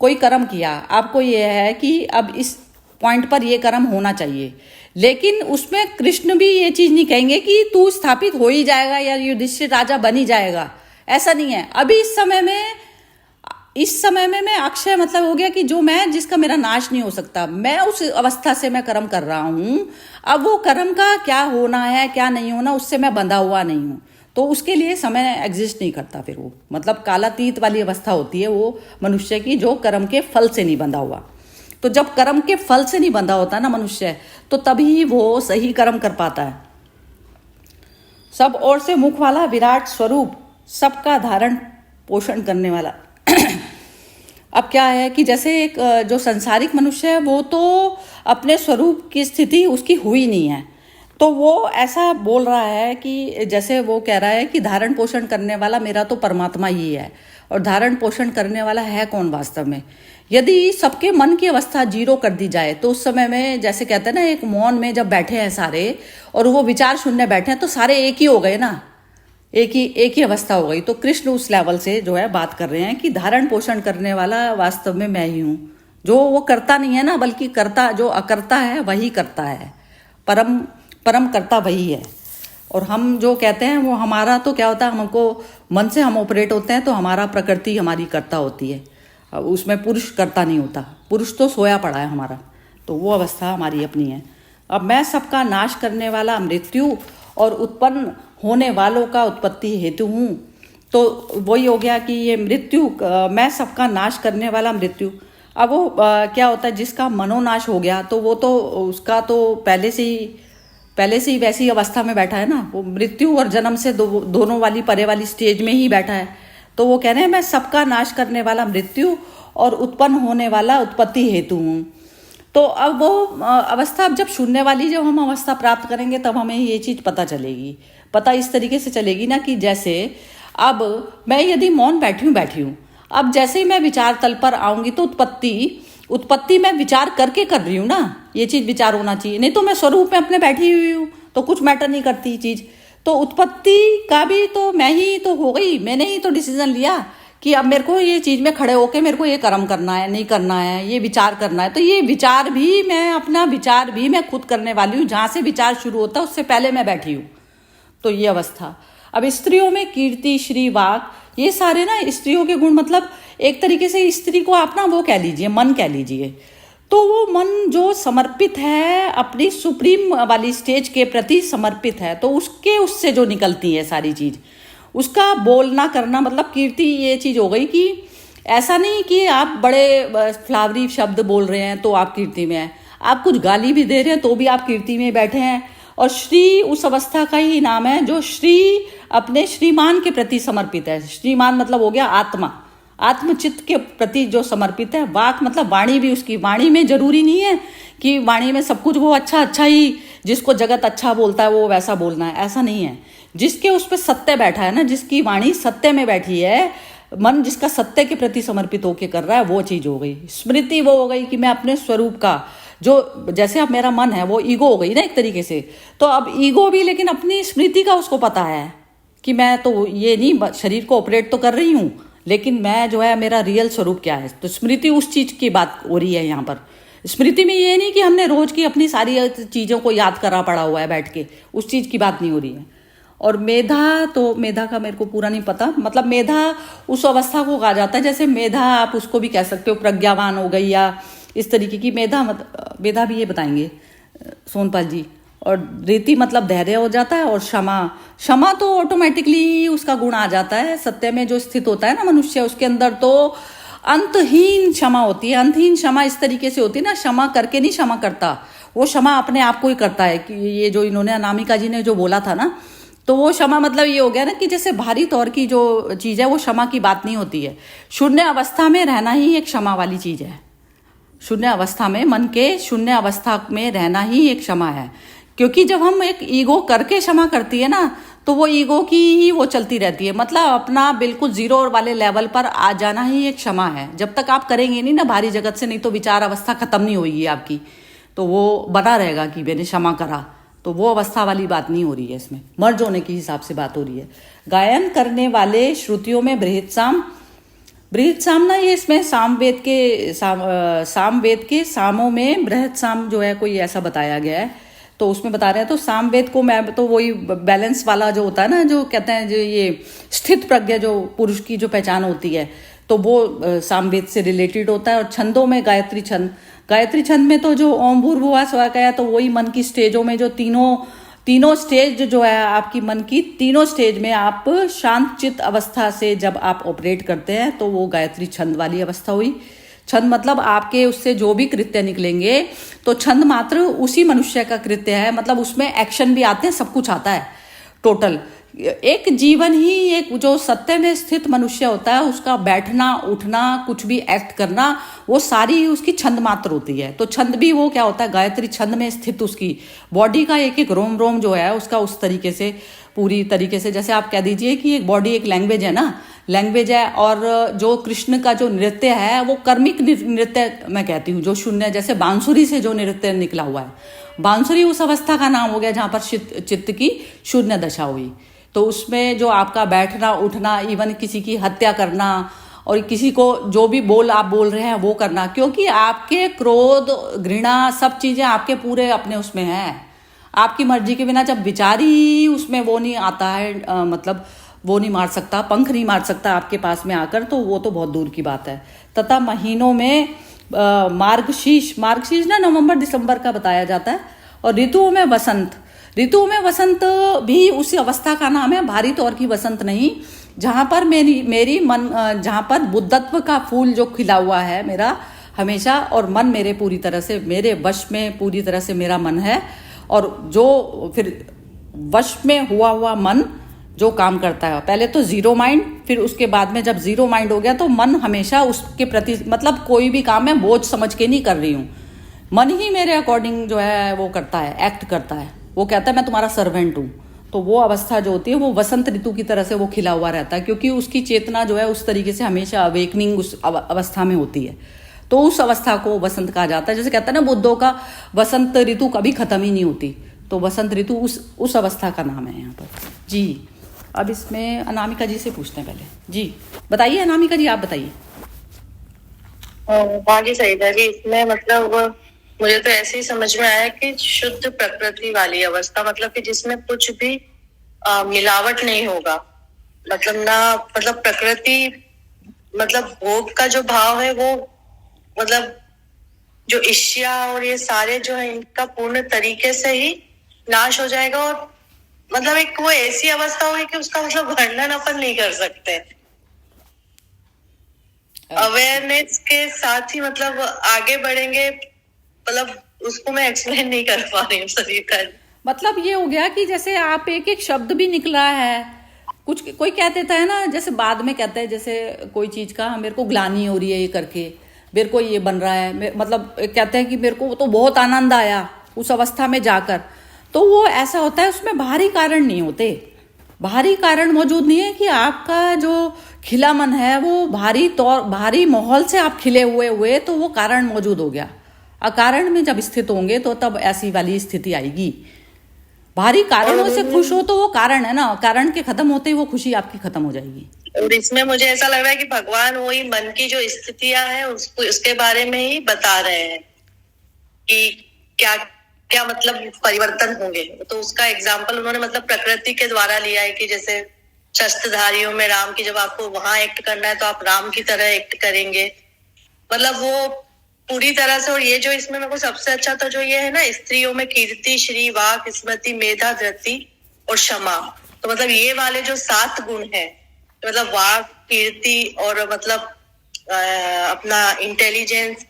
कोई कर्म किया, आपको ये है कि अब इस पॉइंट पर ये कर्म होना चाहिए, लेकिन उसमें कृष्ण भी ये चीज नहीं कहेंगे कि तू स्थापित हो ही जाएगा या युधिष्ठिर राजा बन ही जाएगा, ऐसा नहीं है। अभी इस समय में मैं अक्षय मतलब हो गया कि जो मैं जिसका मेरा नाश नहीं हो सकता, मैं उस अवस्था से मैं कर्म कर रहा हूं। अब वो कर्म का क्या होना है क्या नहीं होना उससे मैं बंधा हुआ नहीं हूं, तो उसके लिए समय एग्जिस्ट नहीं करता। फिर वो मतलब कालातीत वाली अवस्था होती है वो मनुष्य की, जो कर्म के फल से नहीं बंधा हुआ। तो जब कर्म के फल से नहीं बंधा होता ना मनुष्य, तो तभी वो सही कर्म कर पाता है। सब ओर से मुख वाला विराट स्वरूप, सबका धारण पोषण करने वाला। अब क्या है कि जैसे एक जो संसारिक मनुष्य है वो तो अपने स्वरूप की स्थिति उसकी हुई नहीं है, तो वो ऐसा बोल रहा है कि जैसे वो कह रहा है कि धारण पोषण करने वाला मेरा तो परमात्मा ही है, और धारण पोषण करने वाला है कौन वास्तव में। यदि सबके मन की अवस्था जीरो कर दी जाए तो उस समय में जैसे कहते हैं ना, एक मौन में जब बैठे हैं सारे और वो विचार शून्य बैठे हैं तो सारे एक ही हो गए ना, एक ही अवस्था हो गई। तो कृष्ण उस लेवल से जो है बात कर रहे हैं कि धारण पोषण करने वाला वास्तव में मैं ही हूँ, जो वो करता नहीं है ना, बल्कि करता जो अकर्ता है वही करता है, परम करता वही है। और हम जो कहते हैं वो हमारा तो क्या होता है, हमको मन से हम ऑपरेट होते हैं तो हमारा प्रकृति हमारी कर्ता होती है, अब उसमें पुरुष कर्ता नहीं होता, पुरुष तो सोया पड़ा है हमारा, तो वो अवस्था हमारी अपनी है। अब मैं सबका नाश करने वाला मृत्यु और उत्पन्न होने वालों का उत्पत्ति हेतु हूँ, तो वही हो गया कि ये मृत्यु, मैं सबका नाश करने वाला मृत्यु। अब वो क्या होता है, जिसका मनोनाश हो गया तो वो तो उसका तो पहले से ही वैसी अवस्था में बैठा है ना, वो मृत्यु और जन्म से दोनों वाली परे वाली स्टेज में ही बैठा है। तो वो कह रहे हैं मैं सबका नाश करने वाला मृत्यु और उत्पन्न होने वाला उत्पत्ति हेतु हूँ। तो अब वो अवस्था, अब जब शून्य वाली जब हम अवस्था प्राप्त करेंगे तब हमें ये चीज पता चलेगी। पता इस तरीके से चलेगी ना कि जैसे अब मैं यदि मौन बैठी हूँ, अब जैसे ही मैं विचार तल पर आऊंगी तो उत्पत्ति मैं विचार करके कर रही हूँ ना, ये चीज विचार होना चाहिए, नहीं तो मैं स्वरूप में अपने बैठी हुई हूँ तो कुछ मैटर नहीं करती चीज। तो उत्पत्ति का भी तो मैं ही तो हो गई, मैंने ही तो डिसीजन लिया कि अब मेरे को ये चीज में खड़े होके मेरे को ये कर्म करना है नहीं करना है, ये विचार करना है, तो ये विचार भी मैं अपना विचार भी मैं खुद करने वाली हूँ, जहां से विचार शुरू होता है उससे पहले मैं बैठी हूँ। तो ये अवस्था। अब स्त्रियों में कीर्ति, श्री, वाक, ये सारे ना स्त्रियों के गुण, मतलब एक तरीके से स्त्री को आप ना वो कह लीजिए, मन कह लीजिए। तो वो मन जो समर्पित है अपनी सुप्रीम वाली स्टेज के प्रति समर्पित है, तो उससे जो निकलती है सारी चीज, उसका बोलना करना, मतलब कीर्ति ये चीज हो गई कि ऐसा नहीं कि आप बड़े फ्लावरी शब्द बोल रहे हैं तो आप कीर्ति में हैं, आप कुछ गाली भी दे रहे हैं तो भी आप कीर्ति में बैठे हैं। और श्री उस अवस्था का ही नाम है जो श्री अपने श्रीमान के प्रति समर्पित है। श्रीमान मतलब हो गया आत्मा, आत्मचित्त के प्रति जो समर्पित है। वाक मतलब वाणी भी, उसकी वाणी में जरूरी नहीं है कि वाणी में सब कुछ वो अच्छा ही, जिसको जगत अच्छा बोलता है वो वैसा बोलना है, ऐसा नहीं है। जिसके उस पर सत्य बैठा है ना, जिसकी वाणी सत्य में बैठी है, मन जिसका सत्य के प्रति समर्पित होके कर रहा है, वो चीज हो गई स्मृति। वो हो गई कि मैं अपने स्वरूप का जो, जैसे अब मेरा मन है वो ईगो हो गई ना एक तरीके से, तो अब ईगो भी लेकिन अपनी स्मृति का उसको पता है कि मैं तो ये नहीं शरीर को ऑपरेट तो कर रही हूँ, लेकिन मैं जो है मेरा रियल स्वरूप क्या है। तो स्मृति उस चीज की बात हो रही है यहाँ पर। स्मृति में ये नहीं कि हमने रोज की अपनी सारी चीजों को याद करा पड़ा हुआ है बैठ के, उस चीज की बात नहीं हो रही है। और मेधा, तो मेधा का मेरे को पूरा नहीं पता, मतलब मेधा उस अवस्था को कहा जाता है, जैसे मेधा आप उसको भी कह सकते हो, प्रज्ञावान हो गई या इस तरीके की मेधा। मेधा भी ये बताएंगे सोनपाल जी। और रीति मतलब धैर्य हो जाता है, और क्षमा तो ऑटोमेटिकली उसका गुण आ जाता है। सत्य में जो स्थित होता है ना मनुष्य, उसके अंदर तो अंतहीन क्षमा होती है। अंतहीन क्षमा इस तरीके से होती है ना, क्षमा करके नहीं क्षमा करता, वो क्षमा अपने आप को ही करता है। कि ये जो इन्होंने अनामिका जी ने जो बोला था ना, तो वो क्षमा मतलब ये हो गया ना कि जैसे भारी तौर की जो चीज है वो क्षमा की बात नहीं होती है। शून्य अवस्था में रहना ही एक क्षमा वाली चीज है। शून्य अवस्था में, मन के शून्य अवस्था में रहना ही एक क्षमा है। क्योंकि जब हम एक ईगो करके क्षमा करती है ना, तो वो ईगो की ही वो चलती रहती है, मतलब अपना बिल्कुल जीरो वाले लेवल पर आ जाना ही एक क्षमा है। जब तक आप करेंगे नहीं ना भारी जगत से, नहीं तो विचार अवस्था खत्म नहीं होगी आपकी, तो वो बना रहेगा कि मैंने क्षमा करा। तो वो अवस्था वाली बात नहीं हो रही है इसमें, मर्ज होने के हिसाब से बात हो रही है। गायन करने वाले श्रुतियों में बृहत्साम बृहत साम ना, ये इसमें सामवेद के सामों में बृहत साम जो है कोई ऐसा बताया गया है, तो उसमें बता रहे हैं। तो सामवेद को मैं तो वही बैलेंस वाला जो होता है ना, जो कहते हैं जो ये स्थित प्रज्ञा जो पुरुष की जो पहचान होती है, तो वो सामवेद से रिलेटेड होता है। और छंदों में गायत्री छंद में तो जो ओम भूर्भुवः स्वः का है, तो वही मन की स्टेजों में जो तीनों स्टेज जो है आपकी मन की, तीनों स्टेज में आप शांत चित्त अवस्था से जब आप ऑपरेट करते हैं तो वो गायत्री छंद वाली अवस्था हुई। छंद मतलब आपके उससे जो भी कृत्य निकलेंगे, तो छंद मात्र उसी मनुष्य का कृत्य है, मतलब उसमें एक्शन भी आते हैं, सब कुछ आता है टोटल। एक जीवन ही एक जो सत्य में स्थित मनुष्य होता है, उसका बैठना उठना कुछ भी एक्ट करना, वो सारी उसकी छंद मात्र होती है। तो छंद भी वो क्या होता है, गायत्री छंद में स्थित उसकी बॉडी का एक एक रोम रोम जो है उसका उस तरीके से पूरी तरीके से, जैसे आप कह दीजिए कि एक बॉडी एक लैंग्वेज है ना, लैंग्वेज है। और जो कृष्ण का जो नृत्य है वो कर्मिक नृत्य मैं कहती हूँ, जो शून्य, जैसे बांसुरी से जो नृत्य निकला हुआ है, बांसुरी उस अवस्था का नाम हो गया जहाँ पर चित्त की शून्य दशा हुई। तो उसमें जो आपका बैठना उठना, इवन किसी की हत्या करना और किसी को जो भी आप बोल रहे हैं वो करना, क्योंकि आपके क्रोध घृणा सब चीजें आपके पूरे अपने उसमें हैं। आपकी मर्जी के बिना जब विचार ही उसमें वो नहीं आता है, मतलब वो नहीं मार सकता, पंख नहीं मार सकता आपके पास में आकर, तो वो तो बहुत दूर की बात है। तथा महीनों में मार्गशीर्ष ना नवंबर दिसंबर का बताया जाता है। और ऋतुओं में वसंत भी उसी अवस्था का नाम है, भारी तौर की वसंत नहीं, जहां पर मेरी मन, जहां पर बुद्धत्व का फूल जो खिला हुआ है मेरा हमेशा, और मन मेरे पूरी तरह से मेरे वश में, पूरी तरह से मेरा मन है। और जो फिर वश में हुआ मन जो काम करता है, पहले तो जीरो माइंड, फिर उसके बाद में जब जीरो माइंड हो गया तो मन हमेशा उसके प्रति, मतलब कोई भी काम मैं बोझ समझ के नहीं कर रही हूँ, मन ही मेरे अकॉर्डिंग जो है वो करता है, एक्ट करता है। वो कहता है मैं तुम्हारा सर्वेंट हूँ। तो वो अवस्था जो होती है वो वसंत ऋतु की तरह से वो खिला हुआ रहता है, क्योंकि उसकी चेतना जो है उस तरीके से हमेशा अवेकनिंग उस अवस्था में होती है। तो उस अवस्था को वसंत कहा जाता है। जैसे कहता है ना, बुद्धों का वसंत ऋतु कभी खत्म ही नहीं होती, तो वसंत ऋतु उस अवस्था का नाम है यहाँ पर जी। अब इसमें अनामिका जी से पूछते हैं पहले जी, बताइए अनामिका जी, आप बताइए। हाँ जी सईदा जी, इसमें मतलब मुझे तो ऐसे ही समझ में आया कि शुद्ध प्रकृति वाली अवस्था, मतलब कि जिसमें कुछ भी मिलावट नहीं होगा, मतलब ना, मतलब प्रकृति, मतलब भोग का जो भाव है वो, मतलब जो ईर्ष्या और ये सारे जो है इनका पूर्ण तरीके से ही नाश हो जाएगा। और मतलब एक वो ऐसी अवस्था होगी कि उसका मतलब वर्णन अपन नहीं कर सकते। अवेयरनेस के साथ ही मतलब आगे बढ़ेंगे, मतलब उसको मैं एक्सप्लेन नहीं कर पा रही हूँ सभी का। मतलब ये हो गया कि जैसे आप एक शब्द भी निकला है, कुछ कोई कह देता है ना, जैसे बाद में कहता है, जैसे कोई चीज का मेरे को ग्लानि हो रही है ये करके, मेरे को ये बन रहा है, मतलब कहते हैं कि मेरे को तो बहुत आनंद आया उस अवस्था में जाकर, तो वो ऐसा होता है, उसमें बाहरी कारण नहीं होते, बाहरी कारण मौजूद नहीं है कि आपका जो खिला मन है वो बाहरी माहौल से आप खिले हुए तो वो कारण मौजूद हो गया। अकारण में जब स्थित होंगे तो तब ऐसी वाली स्थिति आएगी। बाहरी कारणों से खुश हो तो वो कारण है ना, कारण के खत्म होते ही वो खुशी आपकी खत्म हो जाएगी। और इसमें मुझे ऐसा लग रहा है कि भगवान वही मन की जो स्थितियां हैं उसके बारे में ही बता रहे हैं कि क्या क्या मतलब परिवर्तन होंगे। तो उसका एग्जाम्पल उन्होंने मतलब प्रकृति के द्वारा लिया है कि जैसे शस्त्रधारियों में राम की, जब आपको वहां एक्ट करना है तो आप राम की तरह एक्ट करेंगे, मतलब वो पूरी तरह से। और ये जो इसमें मेरे को सबसे अच्छा तो जो ये है ना, स्त्रियों में कीर्ति, श्री, वाक, स्मृति, मेधा, धृति और क्षमा, तो मतलब ये वाले जो 7 गुण है, मतलब वाक, कीर्ति और मतलब अपना इंटेलिजेंस,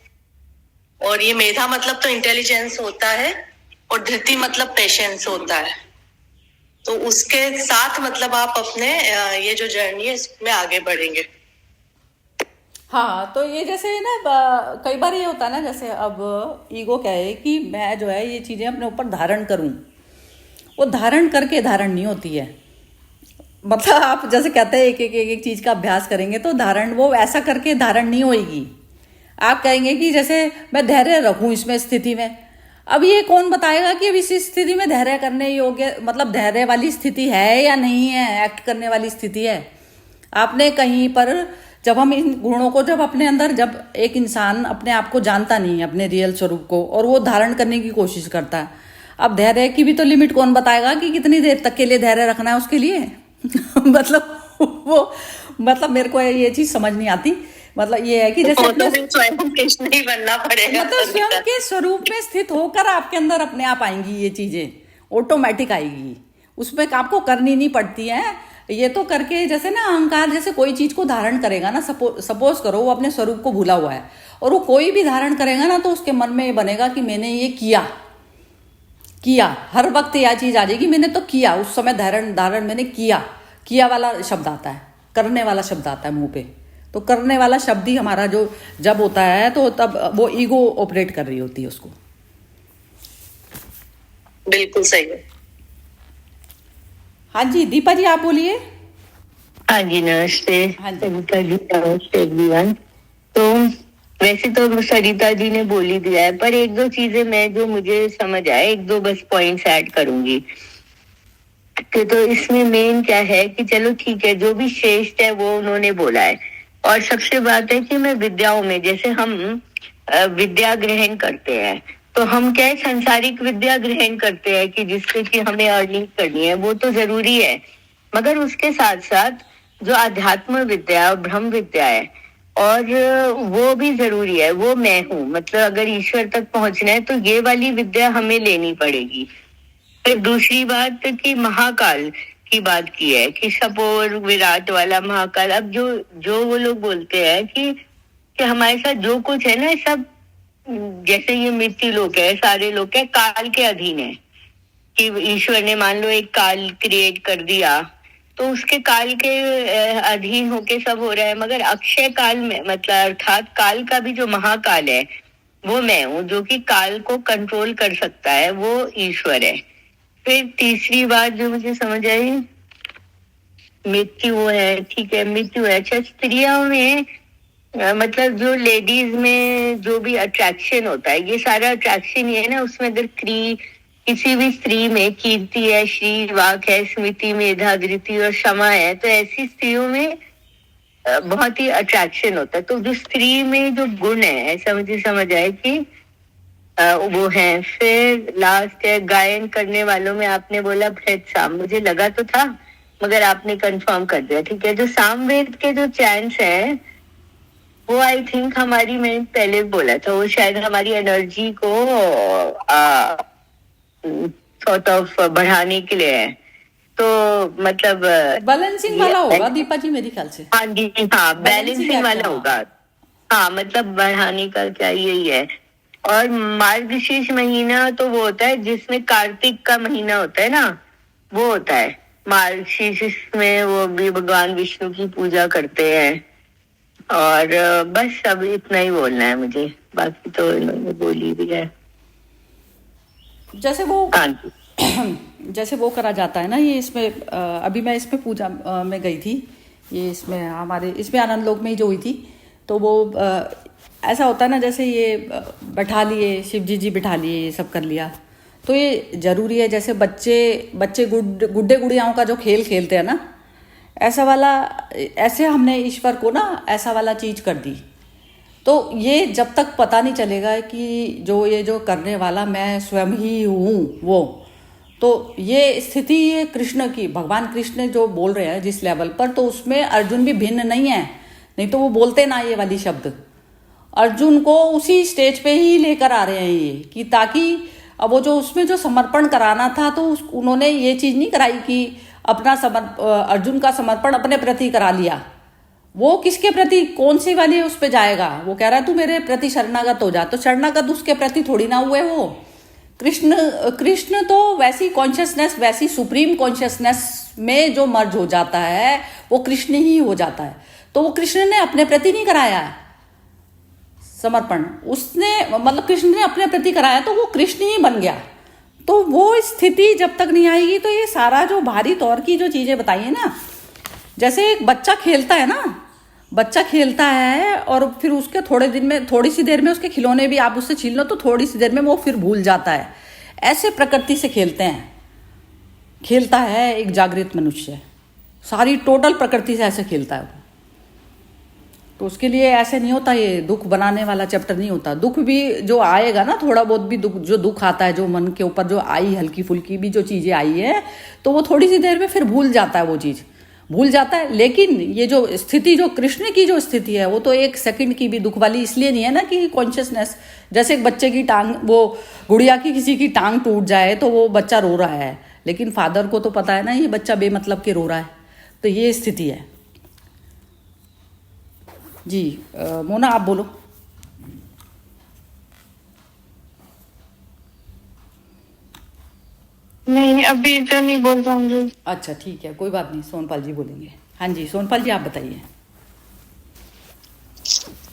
और ये मेधा मतलब तो इंटेलिजेंस होता है, और धृति मतलब पेशेंस होता है। तो उसके साथ मतलब आप अपने ये जो जर्नी है इसमें आगे बढ़ेंगे। हाँ, तो ये जैसे ना कई बार ये होता है ना, जैसे अब ईगो क्या है कि मैं जो है ये चीजें अपने ऊपर धारण करूं, वो धारण करके धारण नहीं होती है। मतलब आप जैसे कहते हैं एक चीज का अभ्यास करेंगे तो धारण, वो ऐसा करके धारण नहीं होगी। आप कहेंगे कि जैसे मैं धैर्य रखूं इसमें स्थिति में, अब ये कौन बताएगा कि अब इस स्थिति में धैर्य करने योग्य, मतलब धैर्य वाली स्थिति है या नहीं है, एक्ट करने वाली स्थिति है। आपने कहीं पर जब हम इन गुणों को जब अपने अंदर, जब एक इंसान अपने आप को जानता नहीं है, अपने रियल स्वरूप को, और वो धारण करने की कोशिश करता है, अब धैर्य की भी तो लिमिट कौन बताएगा कि कितनी देर तक के लिए धैर्य रखना है उसके लिए। मतलब वो, मतलब मेरे को ये चीज समझ नहीं आती। मतलब ये है कि जैसे वो तो फिर स्वयं कृष्ण ही बनना पड़ेगा। मतलब स्वयं के स्वरूप में स्थित होकर आपके अंदर अपने आप आएंगी ये चीजें, ऑटोमेटिक आएगी, उसमें आपको करनी नहीं पड़ती है। ये तो करके, जैसे ना अहंकार जैसे कोई चीज को धारण करेगा ना, सपोज करो वो अपने स्वरूप को भूला हुआ है, और वो कोई भी धारण करेगा ना, तो उसके मन में ये बनेगा कि मैंने ये किया, हर वक्त यह चीज आ जाएगी, मैंने तो किया, उस समय धारण मैंने किया वाला शब्द आता है, करने वाला शब्द आता है मुंह पे। तो करने वाला शब्द ही हमारा जो जब होता है, तो तब वो ईगो ऑपरेट कर रही होती है उसको। बिल्कुल सही है। हाँ जी, दीपा जी आप बोलिए। हाँ जी, नमस्ते। हाँ जी। सरिता जी, नमस्ते एवरीवन। तो वैसे तो सरिता जी ने बोल ही दिया है, पर एक दो चीजें मैं जो मुझे समझ आए, एक दो बस पॉइंट्स ऐड करूंगी। तो इसमें मेन क्या है कि चलो ठीक है, जो भी श्रेष्ठ है वो उन्होंने बोला है। और सबसे बात है कि मैं विद्याओं में, जैसे हम विद्या ग्रहण करते हैं, तो हम क्या है, संसारिक विद्या ग्रहण करते हैं कि जिससे कि हमें अर्निंग करनी है, वो तो जरूरी है, मगर उसके साथ साथ जो अध्यात्म विद्या और ब्रह्म विद्या है, और वो भी जरूरी है। वो मैं हूँ, मतलब अगर ईश्वर तक पहुंचना है तो ये वाली विद्या हमें लेनी पड़ेगी। फिर दूसरी बात कि महाकाल की बात की है कि सपोर विराट वाला महाकाल। अब जो वो लोग बोलते हैं कि हमारे साथ जो कुछ है ना, सब जैसे ये मृत्यु लोक है, सारे लोग है काल के अधीन है। कि ईश्वर ने मान लो एक काल क्रिएट कर दिया, तो उसके काल के अधीन होके सब हो रहा है, मगर अक्षय काल में, मतलब अर्थात काल का भी जो महाकाल है, वो मैं हूँ, जो कि काल को कंट्रोल कर सकता है, वो ईश्वर है। फिर तीसरी बात जो मुझे समझ आई, मृत्यु है, ठीक है, मृत्यु है। अच्छा, स्त्रियों में मतलब जो लेडीज में जो भी अट्रैक्शन होता है, ये सारा अट्रैक्शन ये है ना, उसमें अगर किसी भी स्त्री में कीर्ति है, श्री वाक है, स्मृति, मेधा, धृति और क्षमा है, तो ऐसी स्त्रियों में बहुत ही अट्रैक्शन होता है। तो जो स्त्री में जो गुण है, ऐसा मुझे समझ आया कि वो है। फिर लास्ट है गायन करने वालों में, आपने बोला भेद साम, मुझे लगा तो था मगर आपने कंफर्म कर दिया, ठीक है। जो सामवेद के जो चैंट्स हैं, वो आई थिंक हमारी, मैंने पहले बोला था, वो शायद हमारी एनर्जी को सॉर्ट ऑफ बढ़ाने के लिए है। तो मतलब बैलेंसिंग वाला होगा दीपा जी मेरे ख्याल से। हाँ जी, हाँ, बैलेंसिंग वाला होगा। हाँ, मतलब बढ़ाने का क्या यही है। और मार्गशीर्ष महीना तो वो होता है जिसमें कार्तिक का महीना होता है ना, वो होता है मार्गशीर्ष में, वो भी भगवान विष्णु की पूजा करते हैं। और बस अब इतना ही बोलना है मुझे, बाकी तो इन्होंने बोली भी है। जैसे वो हाँ जी, जैसे वो करा जाता है ना, ये इसमें अभी मैं इसमें पूजा में गई थी, ये इसमें हमारे इसमें आनंद लोक में ही जो हुई थी, तो वो ऐसा होता है ना, जैसे ये बैठा लिए शिव जी बिठा लिए, ये सब कर लिया, तो ये जरूरी है। जैसे बच्चे गुड्डे गुड़ियाओं का जो खेल खेलते हैं ना, ऐसा वाला, ऐसे हमने ईश्वर को ना ऐसा वाला चीज कर दी। तो ये जब तक पता नहीं चलेगा कि ये जो करने वाला मैं स्वयं ही हूँ, वो तो ये स्थिति ये कृष्ण की, भगवान कृष्ण जो बोल रहे हैं जिस लेवल पर, तो उसमें अर्जुन भी भिन्न नहीं है, नहीं तो वो बोलते ना ये वाली शब्द। अर्जुन को उसी स्टेज पे ही लेकर आ रहे हैं ये, कि ताकि अब वो जो उसमें जो समर्पण कराना था, तो उन्होंने ये चीज नहीं कराई कि अपना अर्जुन का समर्पण अपने प्रति करा लिया। वो किसके प्रति, कौन सी वाली उस पे जाएगा? वो कह रहा है तू मेरे प्रति शरणागत हो जा, तो शरणागत उसके प्रति थोड़ी ना हुए वो। कृष्ण तो वैसी कॉन्शियसनेस, वैसी सुप्रीम कॉन्शियसनेस में जो मर्ज हो जाता है, वो कृष्ण ही हो जाता है। तो वो कृष्ण ने अपने प्रति नहीं कराया समर्पण, उसने मतलब कृष्ण ने अपने प्रति कराया, तो वो कृष्ण ही बन गया। तो वो स्थिति जब तक नहीं आएगी, तो ये सारा जो भारी तौर की जो चीजें बताई है ना, जैसे एक बच्चा खेलता है ना, बच्चा खेलता है और फिर उसके थोड़ी सी देर में उसके खिलौने भी आप उससे छीन लो, तो थोड़ी सी देर में वो फिर भूल जाता है। ऐसे प्रकृति से खेलता है एक जागृत मनुष्य, सारी टोटल प्रकृति से ऐसे खेलता है। तो उसके लिए ऐसे नहीं होता, ये दुख बनाने वाला चैप्टर नहीं होता। दुख भी जो आएगा ना, थोड़ा बहुत भी दुख, जो दुख आता है, जो मन के ऊपर जो आई हल्की फुल्की भी जो चीजें आई है, तो वो थोड़ी सी देर में फिर भूल जाता है, वो चीज भूल जाता है। लेकिन ये जो स्थिति, जो कृष्ण की जो स्थिति है, वो तो एक सेकंड की भी दुख वाली इसलिए नहीं है ना कि कॉन्शियसनेस, जैसे एक बच्चे की टांग, वो गुड़िया की किसी की टांग टूट जाए तो वो बच्चा रो रहा है, लेकिन फादर को तो पता है ना ये बच्चा बेमतलब के रो रहा है। तो ये स्थिति है जी। मोना आप बोलो। नहीं, अभी तो नहीं बोल पाऊंगी। अच्छा ठीक है, कोई बात नहीं, सोनपाल जी बोलेंगे। हाँ जी सोनपाल जी आप बताइए।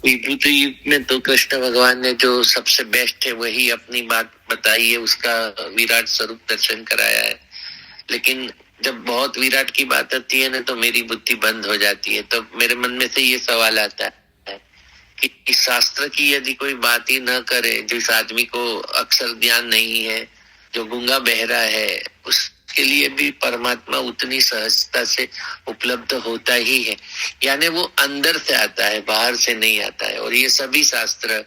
विभूति युग में तो कृष्ण भगवान ने जो सबसे बेस्ट है वही अपनी बात बताई है, उसका विराट स्वरूप दर्शन कराया है। लेकिन जब बहुत विराट की बात आती है ना, तो मेरी बुद्धि बंद हो जाती है। तो मेरे मन में से ये सवाल आता है कि इस शास्त्र की यदि कोई बात ही न करे, जिस आदमी को अक्षर ज्ञान नहीं है, जो गूंगा बहरा है, उसके लिए भी परमात्मा उतनी सहजता से उपलब्ध होता ही है। यानी वो अंदर से आता है, बाहर से नहीं आता है। और ये सभी शास्त्र,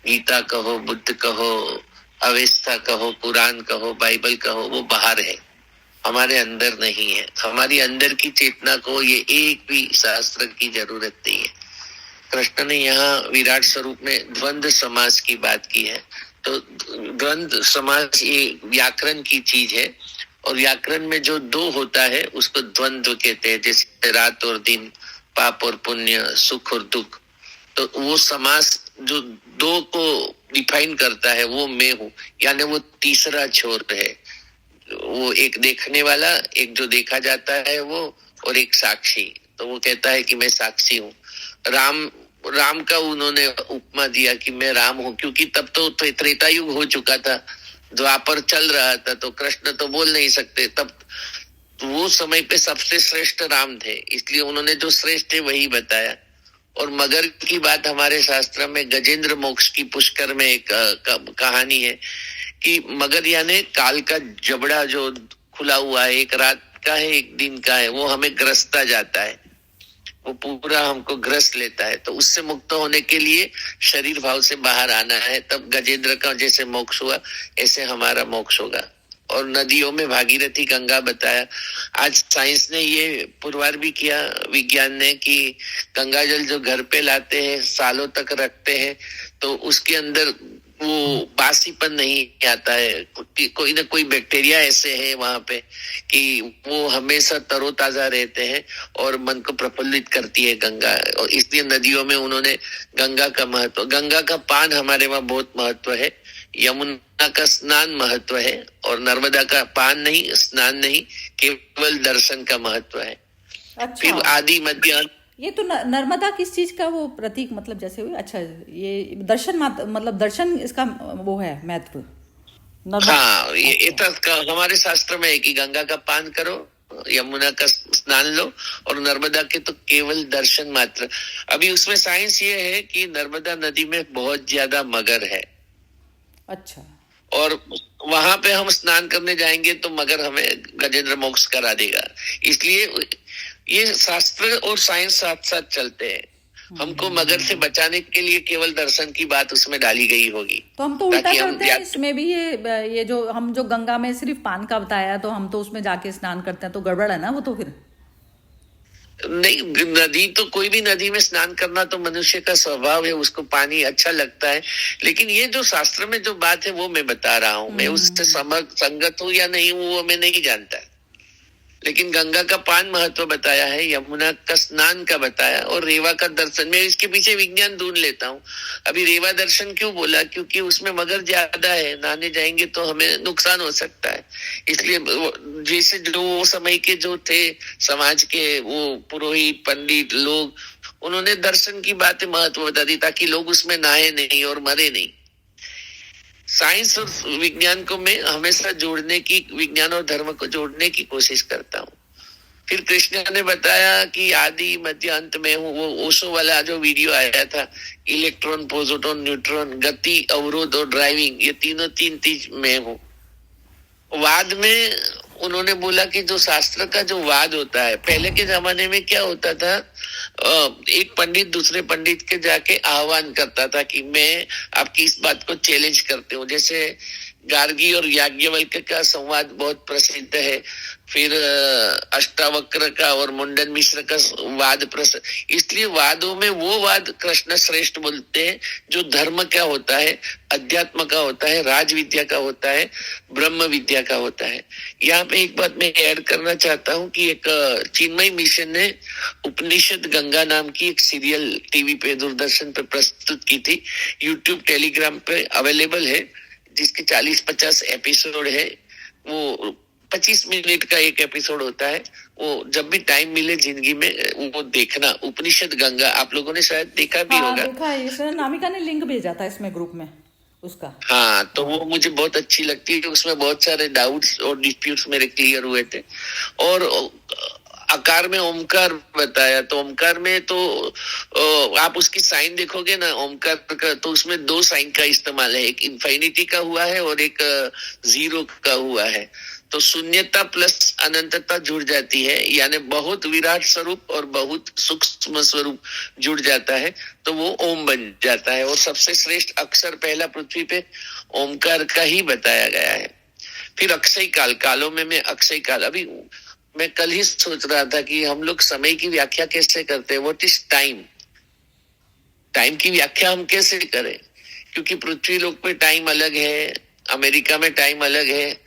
गीता कहो, बुद्ध कहो, अवेस्ता कहो, पुराण कहो, बाइबल कहो, वो बाहर है, हमारे अंदर नहीं है। हमारी अंदर की चेतना को ये एक भी शास्त्र की जरूरत नहीं है। कृष्ण ने यहाँ विराट स्वरूप में द्वंद्व समास की बात की है। तो द्वंद्व समास ये व्याकरण की चीज है, और व्याकरण में जो दो होता है उसको द्वंद्व कहते हैं। जैसे रात और दिन, पाप और पुण्य, सुख और दुख। तो वो समास जो दो को डिफाइन करता है वो मैं हूँ, यानी वो तीसरा छोर है। वो एक देखने वाला, एक जो देखा जाता है वो, और एक साक्षी। तो वो कहता है कि मैं साक्षी हूँ। राम का उन्होंने उपमा दिया कि मैं राम हूँ, क्योंकि तब तो त्रेता युग हो चुका था, द्वापर चल रहा था, तो कृष्ण तो बोल नहीं सकते। तब वो समय पे सबसे श्रेष्ठ राम थे, इसलिए उन्होंने जो श्रेष्ठ है वही बताया। और मगर की बात हमारे शास्त्र में गजेंद्र मोक्ष की पुष्कर में एक कहानी है कि मगर यानी काल का जबड़ा जो खुला हुआ है, एक रात का है, एक दिन का है, वो हमें ग्रसता जाता है, वो पूरा हमको ग्रस लेता है। तो उससे मुक्त होने के लिए शरीर भाव से बाहर आना है, तब गजेंद्र का जैसे मोक्ष हुआ ऐसे हमारा मोक्ष होगा। और नदियों में भागीरथी गंगा बताया। आज साइंस ने ये पुरवार भी किया, विज्ञान ने, कि गंगा जल जो घर पे लाते हैं, सालों तक रखते हैं, तो उसके अंदर वो बासीपन नहीं आता है। कोई ना कोई बैक्टीरिया ऐसे है वहां पे कि वो हमेशा तरोताजा रहते हैं और मन को प्रफुल्लित करती है गंगा। और इसलिए नदियों में उन्होंने गंगा का महत्व, गंगा का पान हमारे वहां बहुत महत्व है, यमुना का स्नान महत्व है, और नर्मदा का पान नहीं, स्नान नहीं, केवल दर्शन का महत्व है। अच्छा। फिर आदि मध्य, ये तो नर्मदा किस चीज का वो प्रतीक, मतलब जैसे हुई। अच्छा, ये दर्शन मतलब दर्शन इसका वो है महत्व। हाँ, ये तो हमारे शास्त्र में है कि गंगा का पान करो, यमुना का स्नान लो, और नर्मदा के तो केवल दर्शन मात्र। अभी उसमें साइंस ये है कि नर्मदा नदी में बहुत ज्यादा मगर है। अच्छा। और वहां पे हम स्नान करने जाएंगे तो मगर हमें गजेंद्र मोक्ष करा देगा। इसलिए ये शास्त्र और साइंस साथ साथ चलते हैं। हमको मगर से बचाने के लिए केवल दर्शन की बात उसमें डाली गई होगी। तो हम तो उल्टा करते हैं इसमें भी। ये जो हम जो गंगा में सिर्फ पान का बताया, तो हम तो उसमें जाके स्नान करते हैं, तो गड़बड़ है ना वो तो फिर। नहीं, नदी तो कोई भी नदी में स्नान करना तो मनुष्य का स्वभाव है, उसको पानी अच्छा लगता है। लेकिन ये जो शास्त्र में जो बात है वो मैं बता रहा हूँ। मैं उससे संगत हूँ या नहीं हूँ वो मैं नहीं जानता, लेकिन गंगा का पान महत्व बताया है, यमुना का स्नान का बताया, और रेवा का दर्शन। मैं इसके पीछे विज्ञान ढूंढ लेता हूँ। अभी रेवा दर्शन क्यों बोला? क्योंकि उसमें मगर ज्यादा है, नहाने जाएंगे तो हमें नुकसान हो सकता है। इसलिए जैसे जो वो समय के जो थे समाज के वो पुरोहित पंडित लोग, उन्होंने दर्शन की बातें महत्व बता दी ताकि लोग उसमें नहाए नहीं और मरे नहीं। साइंस और विज्ञान को मैं हमेशा जोड़ने की, विज्ञान और धर्म को जोड़ने की कोशिश करता हूँ। फिर कृष्ण ने बताया कि आदि मध्य अंत में हूँ। वो ओशो वाला जो वीडियो आया था, इलेक्ट्रॉन, प्रोटॉन, न्यूट्रॉन, गति, अवरोध और ड्राइविंग, ये तीन चीज में हूँ। वाद में उन्होंने बोला कि जो शास्त्र का जो वाद होता है, पहले के जमाने में क्या होता था, एक पंडित दूसरे पंडित के जाके आह्वान करता था कि मैं आपकी इस बात को चैलेंज करती हूँ। जैसे गार्गी और याज्ञवल्क्य का संवाद बहुत प्रसिद्ध है, फिर अष्टावक्र का और मुंडन मिश्र का वाद प्रसिद्ध। इसलिए वादों में वो वाद कृष्ण श्रेष्ठ बोलते हैं जो धर्म का होता है, अध्यात्म का होता है, राज विद्या का होता है, ब्रह्म विद्या का होता है। यहाँ पे एक बात मैं ऐड करना चाहता हूँ कि एक चिन्मय मिशन ने उपनिषद गंगा नाम की एक सीरियल टीवी पे दूरदर्शन पे प्रस्तुत की थी, यूट्यूब टेलीग्राम पे अवेलेबल है, जिसके 40-50 एपिसोड है। वो 25 मिनट का एक एपिसोड होता है। वो जब भी टाइम मिले जिंदगी में वो देखना, उपनिषद गंगा। आप लोगों ने शायद देखा भी हाँ होगा। देखा है, इसने नामिका ने लिंक भेजा था इसमें ग्रुप में उसका। हाँ, तो वो मुझे बहुत अच्छी लगती है। उसमें बहुत सारे डाउट्स और डिस्प्यूट्स मेरे क्लियर हुए थे। और आकार में ओमकार बताया, तो ओमकार में तो आप उसकी साइन देखोगे ना ओमकार का, तो उसमें 2 साइन का इस्तेमाल है, एक इन्फिनिटी का हुआ है और एक 0 का हुआ है। तो शून्यता प्लस अनंतता जुड़ जाती है, यानी बहुत विराट स्वरूप और बहुत सूक्ष्म स्वरूप जुड़ जाता है, तो वो ओम बन जाता है। और सबसे श्रेष्ठ अक्षर पहला पृथ्वी पे ओमकार का ही बताया गया है। फिर अक्षय काल, कालों में मैं अक्षय काल, अभी मैं कल ही सोच रहा था कि हम लोग समय की व्याख्या कैसे करते हैं, व्हाट इज टाइम। टाइम की व्याख्या हम कैसे करें, क्योंकि पृथ्वी लोक पे टाइम अलग है, अमेरिका में टाइम अलग है।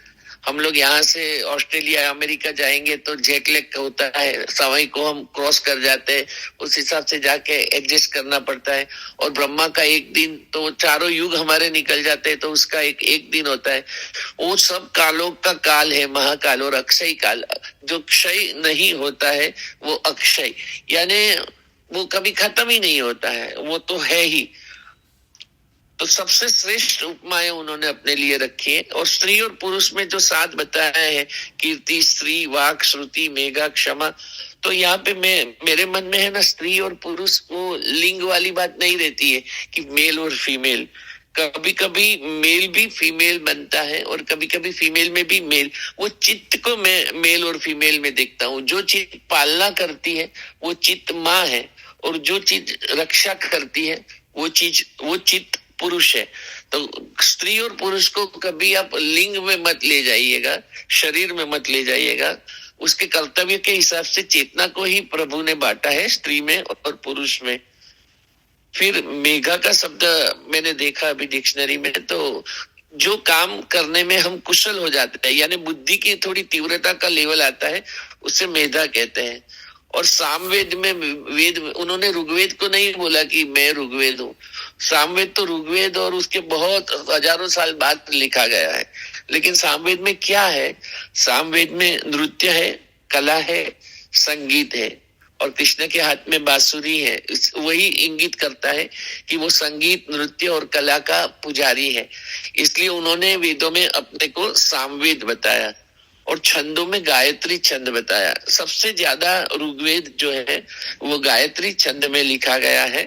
हम लोग यहाँ से ऑस्ट्रेलिया अमेरिका जाएंगे तो जेट लैग होता है, समय को हम क्रॉस कर जाते हैं, उस हिसाब से जाके एडजस्ट करना पड़ता है। और ब्रह्मा का एक दिन, तो 4 युग हमारे निकल जाते हैं, तो उसका एक दिन होता है। वो सब कालों का काल है महाकाल। और अक्षय काल, जो क्षय नहीं होता है वो अक्षय, यानी वो कभी खत्म ही नहीं होता है, वो तो है ही। तो सबसे श्रेष्ठ उपमाएं उन्होंने अपने लिए रखी है। और स्त्री और पुरुष में जो 7 बताया है, कीर्ति, स्त्री, वाक, श्रुति, मेघा, क्षमा, तो यहाँ पे मेरे मन में है ना, स्त्री और पुरुष वो लिंग वाली बात नहीं रहती है कि मेल और फीमेल। कभी कभी मेल भी फीमेल बनता है और कभी कभी फीमेल में भी मेल। वो चित्त को मैं मेल और फीमेल में देखता हूँ। जो चीज पालना करती है वो चित्त माँ है, और जो चीज रक्षा करती है वो चित्त पुरुष है। तो स्त्री और पुरुष को कभी आप लिंग में मत ले जाइएगा, शरीर में मत ले जाइएगा। उसके कर्तव्य के हिसाब से चेतना को ही प्रभु ने बांटा है, स्त्री में और पुरुष में। फिर मेघा का शब्द मैंने देखा अभी डिक्शनरी में, तो जो काम करने में हम कुशल हो जाते हैं, यानी बुद्धि की थोड़ी तीव्रता का लेवल आता है, उसे मेधा कहते हैं। और सामवेद में वेद, उन्होंने ऋग्वेद को नहीं बोला कि मैं ऋग्वेद हूँ। सामवेद तो ऋग्वेद और उसके बहुत हजारों साल बाद लिखा गया है। लेकिन सामवेद में क्या है? सामवेद में नृत्य है, कला है, संगीत है, और कृष्ण के हाथ में बांसुरी है। वही इंगित करता है कि वो संगीत, नृत्य और कला का पुजारी है। इसलिए उन्होंने वेदों में अपने को सामवेद बताया। और छंदों में गायत्री छंद बताया। सबसे ज्यादा ऋग्वेद जो है वो गायत्री छंद में लिखा गया है।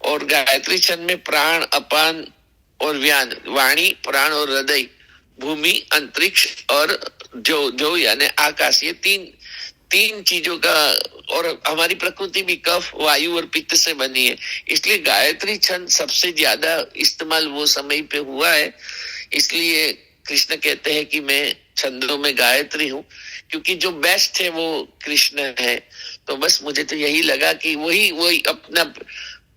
और गायत्री छंद में प्राण, अपान और व्यान, वाणी, प्राण और हृदय, भूमि, अंतरिक्ष और जो यानी आकाश, ये तीन चीजों का। और हमारी प्रकृति भी कफ, वायु और पित्त से बनी है, इसलिए गायत्री छंद सबसे ज्यादा इस्तेमाल वो समय पे हुआ है। इसलिए कृष्ण कहते हैं कि मैं छंदों में गायत्री हूँ, क्योंकि जो बेस्ट है वो कृष्ण है। तो बस मुझे तो यही लगा कि वही अपना,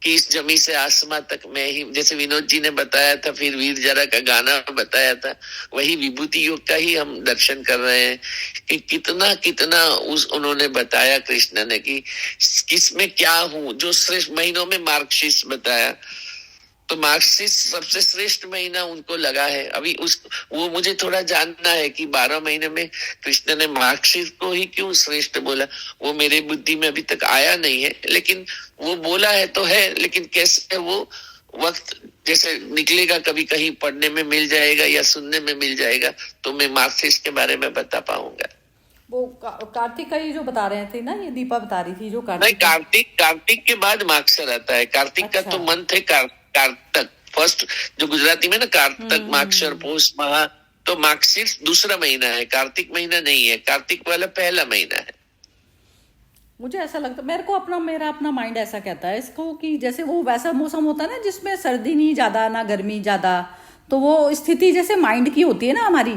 कि इस जमी से आसमां तक मैं ही, जैसे विनोद जी ने बताया था, फिर वीर जरा का गाना बताया था, वही विभूति योग का ही हम दर्शन कर रहे हैं कि कितना उन्होंने बताया कृष्ण ने कि किस में क्या हूँ। जो श्रेष्ठ महीनों में मार्गशीर्ष बताया, तो मार्गशीर्ष सबसे श्रेष्ठ महीना उनको लगा है। अभी वो मुझे थोड़ा जानना है कि 12 महीने में कृष्ण ने मार्गशीर्ष को ही क्यों श्रेष्ठ बोला, वो मेरे बुद्धि में अभी तक आया नहीं है। लेकिन वो बोला है तो है, लेकिन कैसे वो वक्त जैसे निकलेगा, कभी कहीं पढ़ने में मिल जाएगा या सुनने में मिल जाएगा, तो मैं मार्गशीर्ष के बारे में बता पाऊंगा। वो कार्तिक का ही जो बता रहे थे ना, ये दीपा बता रही थी जो कार्तिक के बाद मार्गशीर्ष आता है। कार्तिक का तो मंथ है कार्तक, फर्स्ट जो गुजराती में ना, कार्तक, मार्गशीर्ष, पौष माह, तो मार्गशीर्ष दूसरा महीना है, कार्तिक महीना नहीं है। कार्तिक वाला पहला महीना है। मुझे ऐसा लगता, मेरा अपना माइंड ऐसा कहता है इसको कि जैसे वो वैसा मौसम होता है ना जिसमें सर्दी नहीं ज्यादा ना गर्मी ज्यादा, तो वो स्थिति जैसे माइंड की होती है ना हमारी,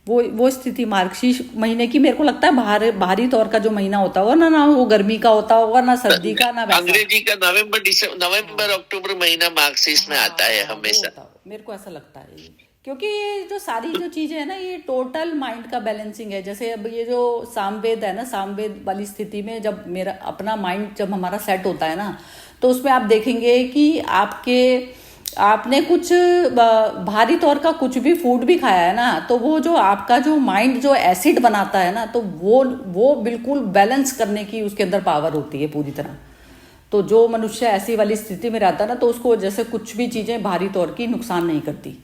वो स्थिति मार्गशीर्ष महीने की मेरे को लगता है बाहरी तौर का जो महीना होता होगा ना वो गर्मी का होता होगा ना सर्दी का ना वैसा। अंग्रेजी का नवंबर अक्टूबर महीना मार्गशीर्ष में आता है हमेशा। मेरे को ऐसा लगता है ये, क्योंकि ये जो सारी जो चीजें है ना ये टोटल माइंड का बैलेंसिंग है। जैसे अब ये जो सामवेद है ना, सामवेद वाली स्थिति में जब मेरा अपना माइंड जब हमारा सेट होता है ना, तो उसमें आप देखेंगे कि आपने कुछ भारी तौर का कुछ भी फूड भी खाया है ना, तो वो जो आपका जो माइंड जो एसिड बनाता है ना, तो वो बिल्कुल बैलेंस करने की उसके अंदर पावर होती है पूरी तरह। तो जो मनुष्य ऐसी वाली स्थिति में रहता है ना, तो उसको जैसे कुछ भी चीजें भारी तौर की नुकसान नहीं करती।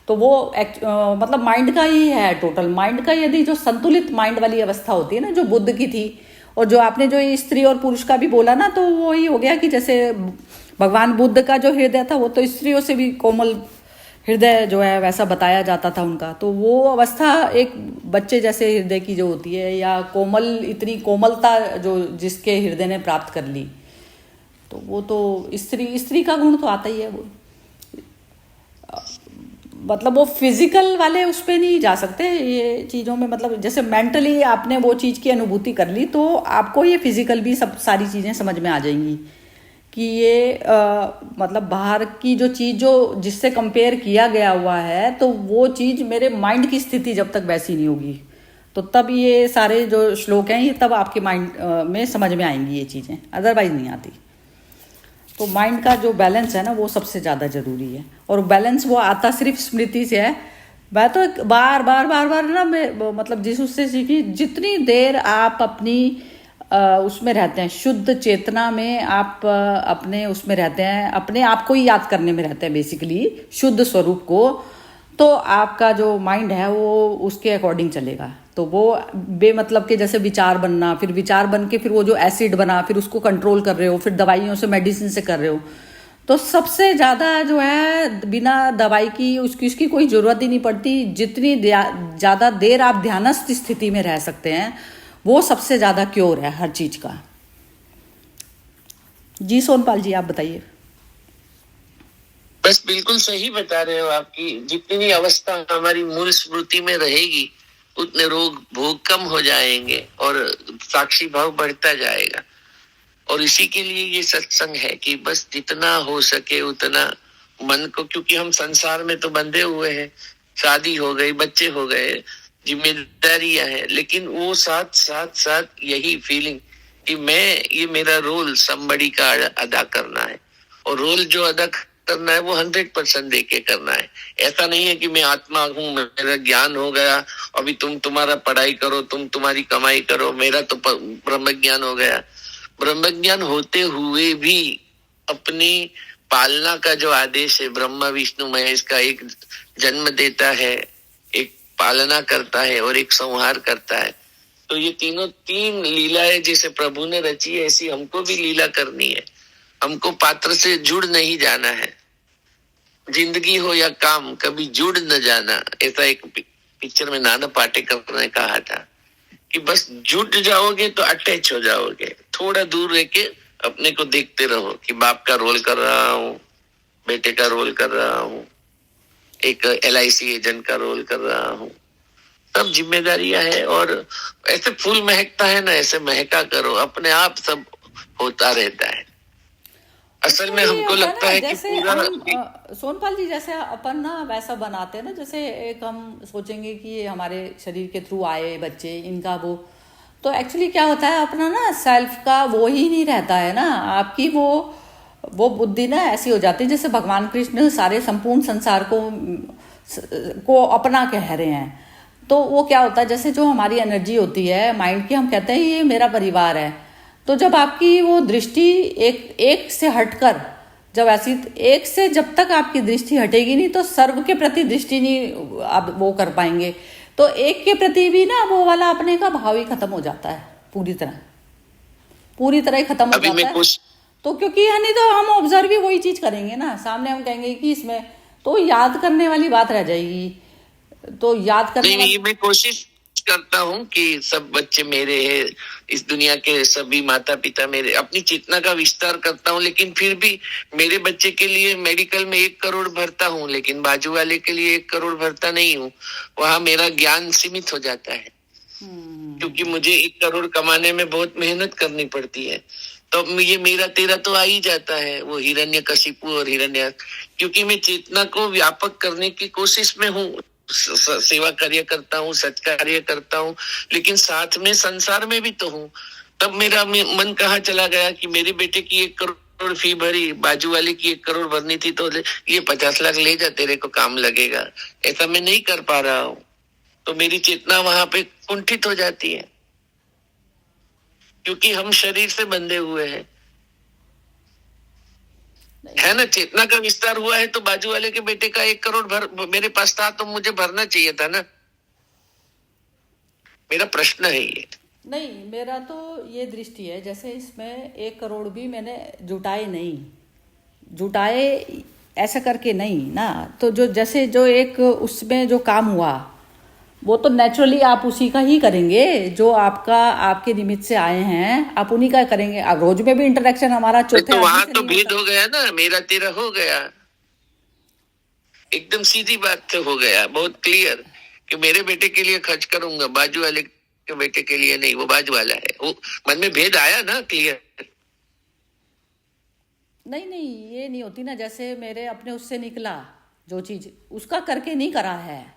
तो वो मतलब माइंड का ही है, टोटल माइंड का। यदि जो संतुलित माइंड वाली अवस्था होती है ना, जो बुद्ध की थी, और जो आपने जो स्त्री और पुरुष का भी बोला ना, तो वो ही हो गया कि जैसे भगवान बुद्ध का जो हृदय था वो तो स्त्रियों से भी कोमल हृदय जो है वैसा बताया जाता था उनका। तो वो अवस्था एक बच्चे जैसे हृदय की जो होती है, या कोमल, इतनी कोमलता जो जिसके हृदय ने प्राप्त कर ली, तो वो तो स्त्री का गुण तो आता ही है। वो मतलब वो फिजिकल वाले उस पर नहीं जा सकते ये चीज़ों में। मतलब जैसे मेंटली आपने वो चीज़ की अनुभूति कर ली, तो आपको ये फिजिकल भी सब सारी चीज़ें समझ में आ जाएंगी कि ये मतलब बाहर की जो चीज़ जो जिससे कंपेयर किया गया हुआ है, तो वो चीज़ मेरे माइंड की स्थिति जब तक वैसी नहीं होगी, तो तब ये सारे जो श्लोक हैं ये तब आपके माइंड में समझ में आएंगी ये चीज़ें, अदरवाइज नहीं आती। तो माइंड का जो बैलेंस है ना वो सबसे ज़्यादा ज़रूरी है, और बैलेंस वो आता सिर्फ स्मृति से है। मैं तो बार बार ना मैं मतलब जिस उससे सीखी, जितनी देर आप अपनी उसमें रहते हैं, शुद्ध चेतना में आप अपने उसमें रहते हैं, अपने आप को ही याद करने में रहते हैं बेसिकली, शुद्ध स्वरूप को, तो आपका जो माइंड है वो उसके अकॉर्डिंग चलेगा। तो वो बेमतलब के जैसे विचार बनना, फिर विचार बन के फिर वो जो एसिड बना, फिर उसको कंट्रोल कर रहे हो, फिर दवाइयों से मेडिसिन से कर रहे हो, तो सबसे ज़्यादा जो है बिना दवाई की उसकी कोई ज़रूरत ही नहीं पड़ती। जितनी ज़्यादा देर आप ध्यानस्थ स्थिति में रह सकते हैं वो सबसे ज़्यादा क्योर है हर चीज़ का। जी सोनपाल जी आप बताइए। बस बिल्कुल सही बता रहे हो आपकी। जितनी अवस्था हमारी मूल स्मृति में रहेगी उतने रोग भोग कम हो जाएंगे और साक्षी भाव बढ़ता जाएगा। और इसी के लिए ये सत्संग है कि बस जितना हो सके उतना मन को, क्योंकि हम संसार में तो बंधे हुए हैं, शादी हो गई, बच्चे हो गए, जिम्मेदारियां हैं, लेकिन वो साथ साथ साथ यही फीलिंग कि ये मेरा रोल समबड़ी का अदा करना है, और रोल जो अदा करना है वो 100% देके करना है। ऐसा नहीं है कि मैं आत्मा हूँ, मेरा ज्ञान हो गया, अभी तुम तुम्हारा पढ़ाई करो, तुम तुम्हारी कमाई करो, मेरा तो ब्रह्म ज्ञान हो गया। ब्रह्म ज्ञान होते हुए भी अपनी पालना का जो आदेश है, ब्रह्मा विष्णु महेश का, एक जन्म देता है, एक पालना करता है और एक संहार करता है। तो ये तीन लीलाएं जैसे प्रभु ने रची है, ऐसी हमको भी लीला करनी है। हमको पात्र से जुड़ नहीं जाना है, जिंदगी हो या काम, कभी जुड़ न जाना। ऐसा एक पिक्चर में नाना पाटेकर ने कहा था कि बस जुट जाओगे तो अटैच हो जाओगे, थोड़ा दूर रह के अपने को देखते रहो कि बाप का रोल कर रहा हूँ, बेटे का रोल कर रहा हूँ, एक LIC एजेंट का रोल कर रहा हूँ, सब जिम्मेदारियां हैं। और ऐसे फूल महकता है ना, ऐसे महका करो, अपने आप सब होता रहता है। असल में हमको लगता है कि पूरा सोनपाल जी जैसे अपन ना वैसा बनाते हैं ना, जैसे एक हम सोचेंगे कि ये हमारे शरीर के थ्रू आए बच्चे, इनका वो, तो एक्चुअली क्या होता है अपना ना सेल्फ का वो ही नहीं रहता है ना, आपकी वो बुद्धि ना ऐसी हो जाती है जैसे भगवान कृष्ण सारे संपूर्ण संसार को अपना कह रहे हैं। तो वो क्या होता है, जैसे जो हमारी एनर्जी होती है माइंड की, हम कहते हैं ये मेरा परिवार है। तो जब आपकी वो दृष्टि एक से हटकर, जब ऐसी एक से जब तक आपकी दृष्टि हटेगी नहीं, तो सर्व के प्रति दृष्टि नहीं आप वो कर पाएंगे, तो एक के प्रति भी ना वो वाला अपने का भाव ही खत्म हो जाता है, पूरी तरह ही खत्म हो जाता है। तो क्योंकि यानी तो हम ऑब्जर्व भी वही चीज करेंगे ना, सामने हम कहेंगे कि इसमें, तो याद करने वाली बात रह जाएगी। तो याद करने मैं कोशिश करता हूँ कि सब बच्चे मेरे हैं, इस दुनिया के सभी माता पिता मेरे, अपनी चेतना का विस्तार करता हूँ, लेकिन फिर भी मेरे बच्चे के लिए मेडिकल में 1 करोड़ भरता हूँ, लेकिन बाजू वाले के लिए 1 करोड़ भरता नहीं हूँ। वहां मेरा ज्ञान सीमित हो जाता है, क्योंकि मुझे 1 करोड़ कमाने में बहुत मेहनत करनी पड़ती है। तो ये मेरा तेरा तो आ ही जाता है, वो हिरण्यकशिपु और हिरण्य, क्योंकि मैं चेतना को व्यापक करने की कोशिश में हूँ, सेवा कार्य करता हूँ, सत्कार्य करता हूँ, लेकिन साथ में संसार में भी तो हूँ। तब मेरा मन कहाँ चला गया कि मेरे बेटे की 1 करोड़ फी भरी, बाजू वाले की 1 करोड़ भरनी थी, तो ये 50 लाख ले जा, तेरे को काम लगेगा। ऐसा मैं नहीं कर पा रहा हूँ, तो मेरी चेतना वहां पे कुंठित हो जाती है, क्योंकि हम शरीर से बंधे हुए हैं, है ना। चेतना का विस्तार हुआ है तो बाजू वाले के बेटे का 1 करोड़ मेरे पास था, तो मुझे भरना चाहिए था ना। मेरा प्रश्न है ये। नहीं, मेरा तो ये दृष्टि है, जैसे इसमें 1 करोड़ भी मैंने जुटाए ऐसा करके नहीं ना। तो जो जैसे जो एक उसमें जो काम हुआ वो तो नेचुरली आप उसी का ही करेंगे, जो आपके निमित्त से आए हैं आप उन्हीं का करेंगे। अब रोज में भी इंटरेक्शन हमारा चौथे तो वहां आदमी से तो नहीं भेद होता। हो गया ना, मेरा तेरा हो गया, एकदम सीधी बात तो हो गया, बहुत क्लियर, कि मेरे बेटे के लिए खर्च करूंगा, बाजू वाले के बेटे के लिए नहीं, वो बाजू वाला है। वो मन में भेद आया ना, क्लियर। नहीं, ये नहीं होती ना। जैसे मेरे अपने उससे निकला जो चीज, उसका करके नहीं करा है,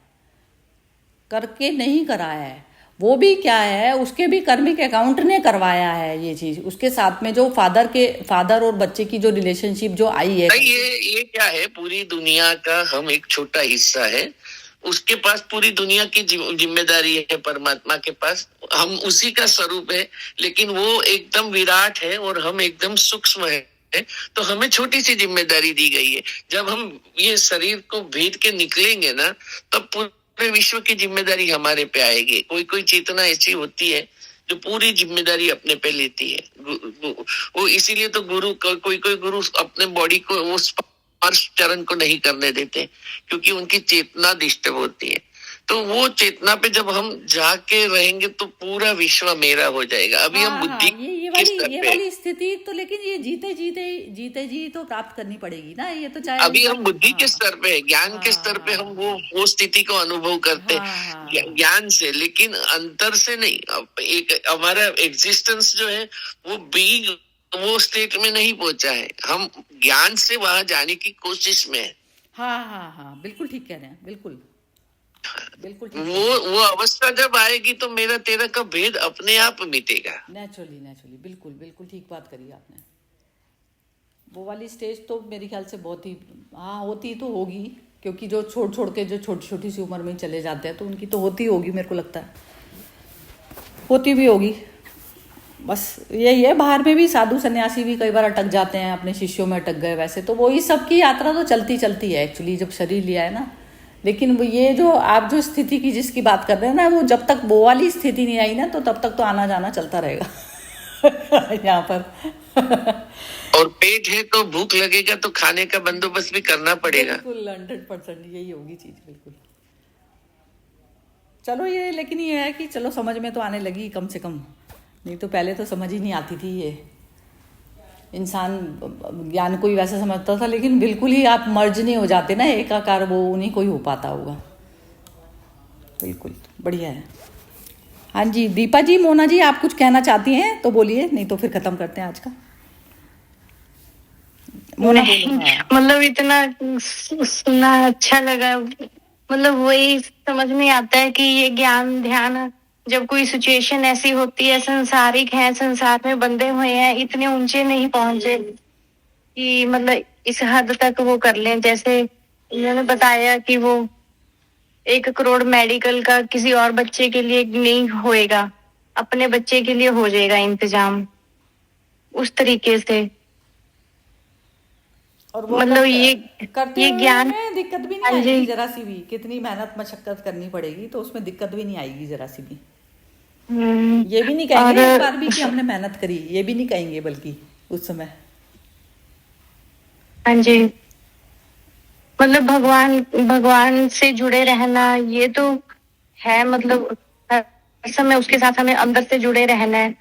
वो भी क्या है, उसके भी कर्मिक अकाउंट ने करवाया है ये चीज। उसके साथ में जो फादर और बच्चे की जो रिलेशनशिप जो आई है, नहीं, ये क्या है, पूरी दुनिया का हम एक छोटा हिस्सा है, उसके पास पूरी दुनिया की जिम्मेदारी है, परमात्मा के पास हम उसी का स्वरूप है, लेकिन वो एकदम विराट है और हम एकदम सूक्ष्म है, तो हमें छोटी सी जिम्मेदारी दी गई है। जब हम ये शरीर को भेद के निकलेंगे ना, तब पूरे विश्व की जिम्मेदारी हमारे पे आएगी। कोई चेतना ऐसी होती है जो पूरी जिम्मेदारी अपने पे लेती है। वो इसीलिए तो कोई गुरु अपने बॉडी को वो स्पर्श चरण को नहीं करने देते, क्योंकि उनकी चेतना डिस्टर्ब होती है। तो वो चेतना पे जब हम जाके रहेंगे तो पूरा विश्व मेरा हो जाएगा। अभी हम बुद्धि के स्तर ये पे, वाली स्थिति तो, लेकिन ये जीते जी तो प्राप्त करनी पड़ेगी ना। ये तो चाहे अभी हम बुद्धि के स्तर पे, ज्ञान के स्तर पे हम वो स्थिति को अनुभव करते ज्ञान से, लेकिन अंतर से नहीं। अब एक हमारा एग्जिस्टेंस जो है वो बीइंग वो स्टेट में नहीं पहुंचा है, हम ज्ञान से वहां जाने की कोशिश में है। हाँ, बिल्कुल ठीक कह रहे हैं, बिल्कुल ठीक। वो अवस्था जब आएगी तो मेरा तेरा का भेद अपने आप मिटेगा, नेचुरली, बिल्कुल ठीक बात करी आपने। वो वाली स्टेज तो मेरे ख्याल से बहुत ही होती तो होगी, क्योंकि जो छोड़ के जो छोटी सी उम्र में चले जाते हैं तो उनकी तो होती होगी, मेरे को लगता है होती भी होगी। बस यही है, बाहर में भी साधु सन्यासी भी कई बार अटक जाते हैं, अपने शिष्यों में अटक गए। वैसे तो वही सबकी यात्रा तो चलती है एक्चुअली, जब शरीर लिया है ना। लेकिन वो ये जो आप जो स्थिति की जिसकी बात कर रहे हैं ना, वो जब तक वो वाली स्थिति नहीं आई ना, तो तब तक तो आना जाना चलता रहेगा यहाँ पर। और पेट है तो भूख लगेगा, तो खाने का बंदोबस्त भी करना पड़ेगा। बिल्कुल 100% यही होगी चीज, बिल्कुल। चलो ये, लेकिन ये है कि चलो समझ में तो आने लगी कम से कम, नहीं तो पहले तो समझ ही नहीं आती थी। ये इंसान ज्ञान को ही वैसे समझता था, लेकिन बिल्कुल ही आप मर्ज नहीं हो जाते ना, एकाकार, वो उन्हीं को ही हो पाता होगा। बिल्कुल बढ़िया है। हाँ जी दीपा जी, मोना जी, आप कुछ कहना चाहती हैं तो बोलिए, नहीं तो फिर खत्म करते हैं आज का। मोना बोलो। मतलब इतना सुना अच्छा लगा, मतलब वही समझ में आता है कि ये ज्ञान ध्यान, जब कोई सिचुएशन ऐसी होती है, संसारिक है, संसार में बंधे हुए हैं, इतने ऊंचे नहीं पहुंचे कि मतलब इस हद तक वो कर लें। जैसे इन्होंने बताया कि वो 1 करोड़ मेडिकल का किसी और बच्चे के लिए नहीं होएगा, अपने बच्चे के लिए हो जाएगा इंतजाम, उस तरीके से। और वो मतलब ये ज्ञान में दिक्कत भी नहीं आएगी जरा सी भी, कितनी मेहनत मशक्कत करनी पड़ेगी तो उसमें दिक्कत भी नहीं आएगी जरा सी भी। ये भी नहीं कहेंगे एक बार भी कि हमने मेहनत करी, ये भी नहीं कहेंगे बल्कि उस समय। हाँ जी, मतलब भगवान से जुड़े रहना, ये तो है, मतलब हर समय उसके साथ हमें अंदर से जुड़े रहना है।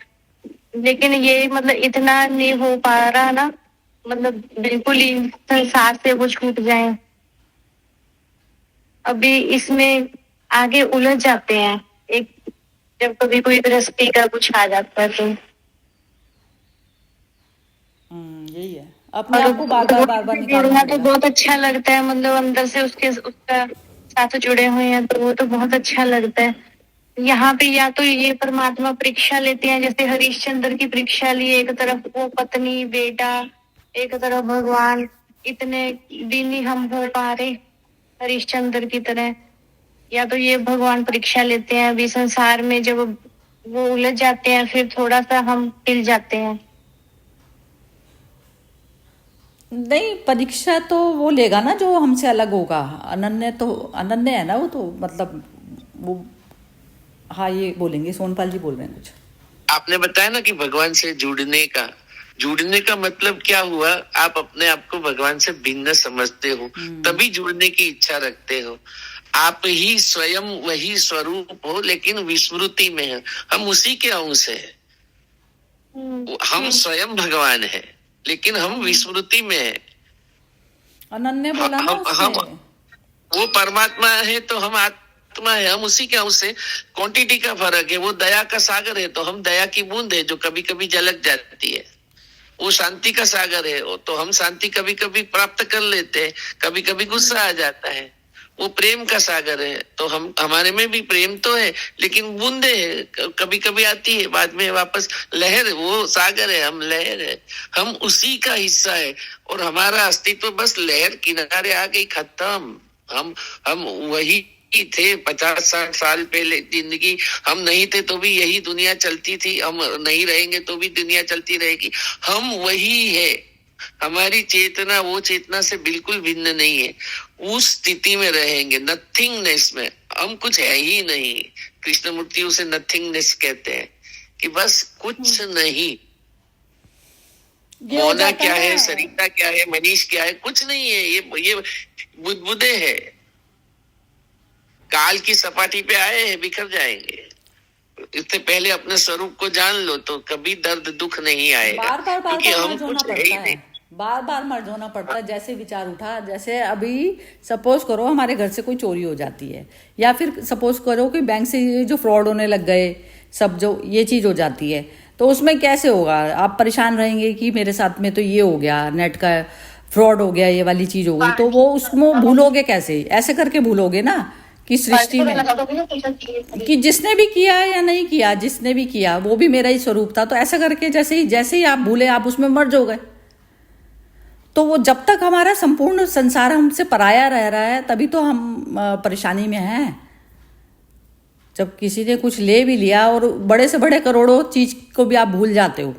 लेकिन ये मतलब इतना नहीं हो पा रहा ना, मतलब बिल्कुल ही संसार से वो छूट जाए। अभी इसमें आगे उलझ जाते हैं, एक जब कभी कोई गृहस्थी का कुछ आ जाता है तो। यही है, अपने आप को बार बार जुड़ना निकालना तो पड़ेगा। बहुत अच्छा लगता है, मतलब अंदर से उसका साथ जुड़े हुए हैं तो वो तो बहुत अच्छा लगता है। यहाँ पे या तो ये परमात्मा परीक्षा लेते हैं, जैसे हरिश्चंद्र की परीक्षा ली, एक तरफ वो पत्नी बेटा, एक तरफ भगवान, इतने दिन नहीं हम हो पा रहे हरिश्चंद्र की तरह। या तो ये भगवान परीक्षा लेते हैं, अभी संसार में जब वो उलझ जाते हैं फिर थोड़ा सा हम हिल जाते हैं। नहीं, परीक्षा तो वो लेगा ना जो हमसे अलग होगा। अनन्य तो अनन्य है ना वो, तो मतलब वो, हाँ ये बोलेंगे, सोनपाल जी बोल रहे हैं कुछ। आपने बताया ना कि भगवान से जुड़ने का मतलब क्या हुआ? आप अपने आप को भगवान से भिन्न समझते हो, तभी जुड़ने की इच्छा रखते हो। आप ही स्वयं वही स्वरूप हो, लेकिन विस्मृति में है। हम उसी के अंश है। हम स्वयं भगवान है, लेकिन हम विस्मृति में है। अनन्य बोला ना हम उसने। वो परमात्मा है तो हम आत्मा है, हम उसी के अंश है। क्वांटिटी का फर्क है। वो दया का सागर है तो हम दया की बूंद है जो कभी कभी झलक जाती है। वो शांति का सागर है तो हम शांति कभी कभी प्राप्त कर लेते हैं, कभी कभी गुस्सा आ जाता है। वो प्रेम का सागर है तो हमारे में भी प्रेम तो है, लेकिन बूंदे है, कभी कभी आती है, बाद में वापस लहर। वो सागर है, हम लहर है। हम उसी का हिस्सा है और हमारा अस्तित्व बस लहर किनारे आ गई, खत्म। हम वही थे 50-60 साल पहले। जिंदगी हम नहीं थे तो भी यही दुनिया चलती थी, हम नहीं रहेंगे तो भी दुनिया चलती रहेगी। हम वही है। हमारी चेतना वो चेतना से बिल्कुल भिन्न नहीं है। उस स्थिति में रहेंगे, नथिंगनेस में। हम कुछ है ही नहीं। कृष्णमूर्ति उसे नथिंगनेस कहते हैं कि बस कुछ नहीं। मोना क्या है, सरिता क्या है, मनीष क्या है, कुछ नहीं है। ये बुदबुदे है, काल की सपाटी पे आए हैं, बिखर जाएंगे। इससे पहले अपने स्वरूप को जान लो तो कभी दर्द दुख नहीं आएगा। बार बार क्योंकि हम मर्ज होना कुछ है पड़ता ही है, नहीं। बार बार मर्ज होना पड़ता है। जैसे विचार उठा, जैसे अभी सपोज करो हमारे घर से कोई चोरी हो जाती है, या फिर सपोज करो कि बैंक से ये जो फ्रॉड होने लग गए सब, जो ये चीज हो जाती है, तो उसमें कैसे होगा? आप परेशान रहेंगे कि मेरे साथ में तो ये हो गया, नेट का फ्रॉड हो गया, ये वाली चीज हो गई, तो वो उसको भूलोगे कैसे? ऐसे करके भूलोगे ना कि सृष्टि में कि जिसने भी किया या नहीं किया, जिसने भी किया वो भी मेरा ही स्वरूप था। तो ऐसा करके जैसे ही आप भूले, आप उसमें मर्ज हो गए। तो वो जब तक हमारा संपूर्ण संसार हमसे पराया रह रहा है तभी तो हम परेशानी में हैं। जब किसी ने कुछ ले भी लिया और बड़े से बड़े करोड़ों चीज को भी आप भूल जाते हो,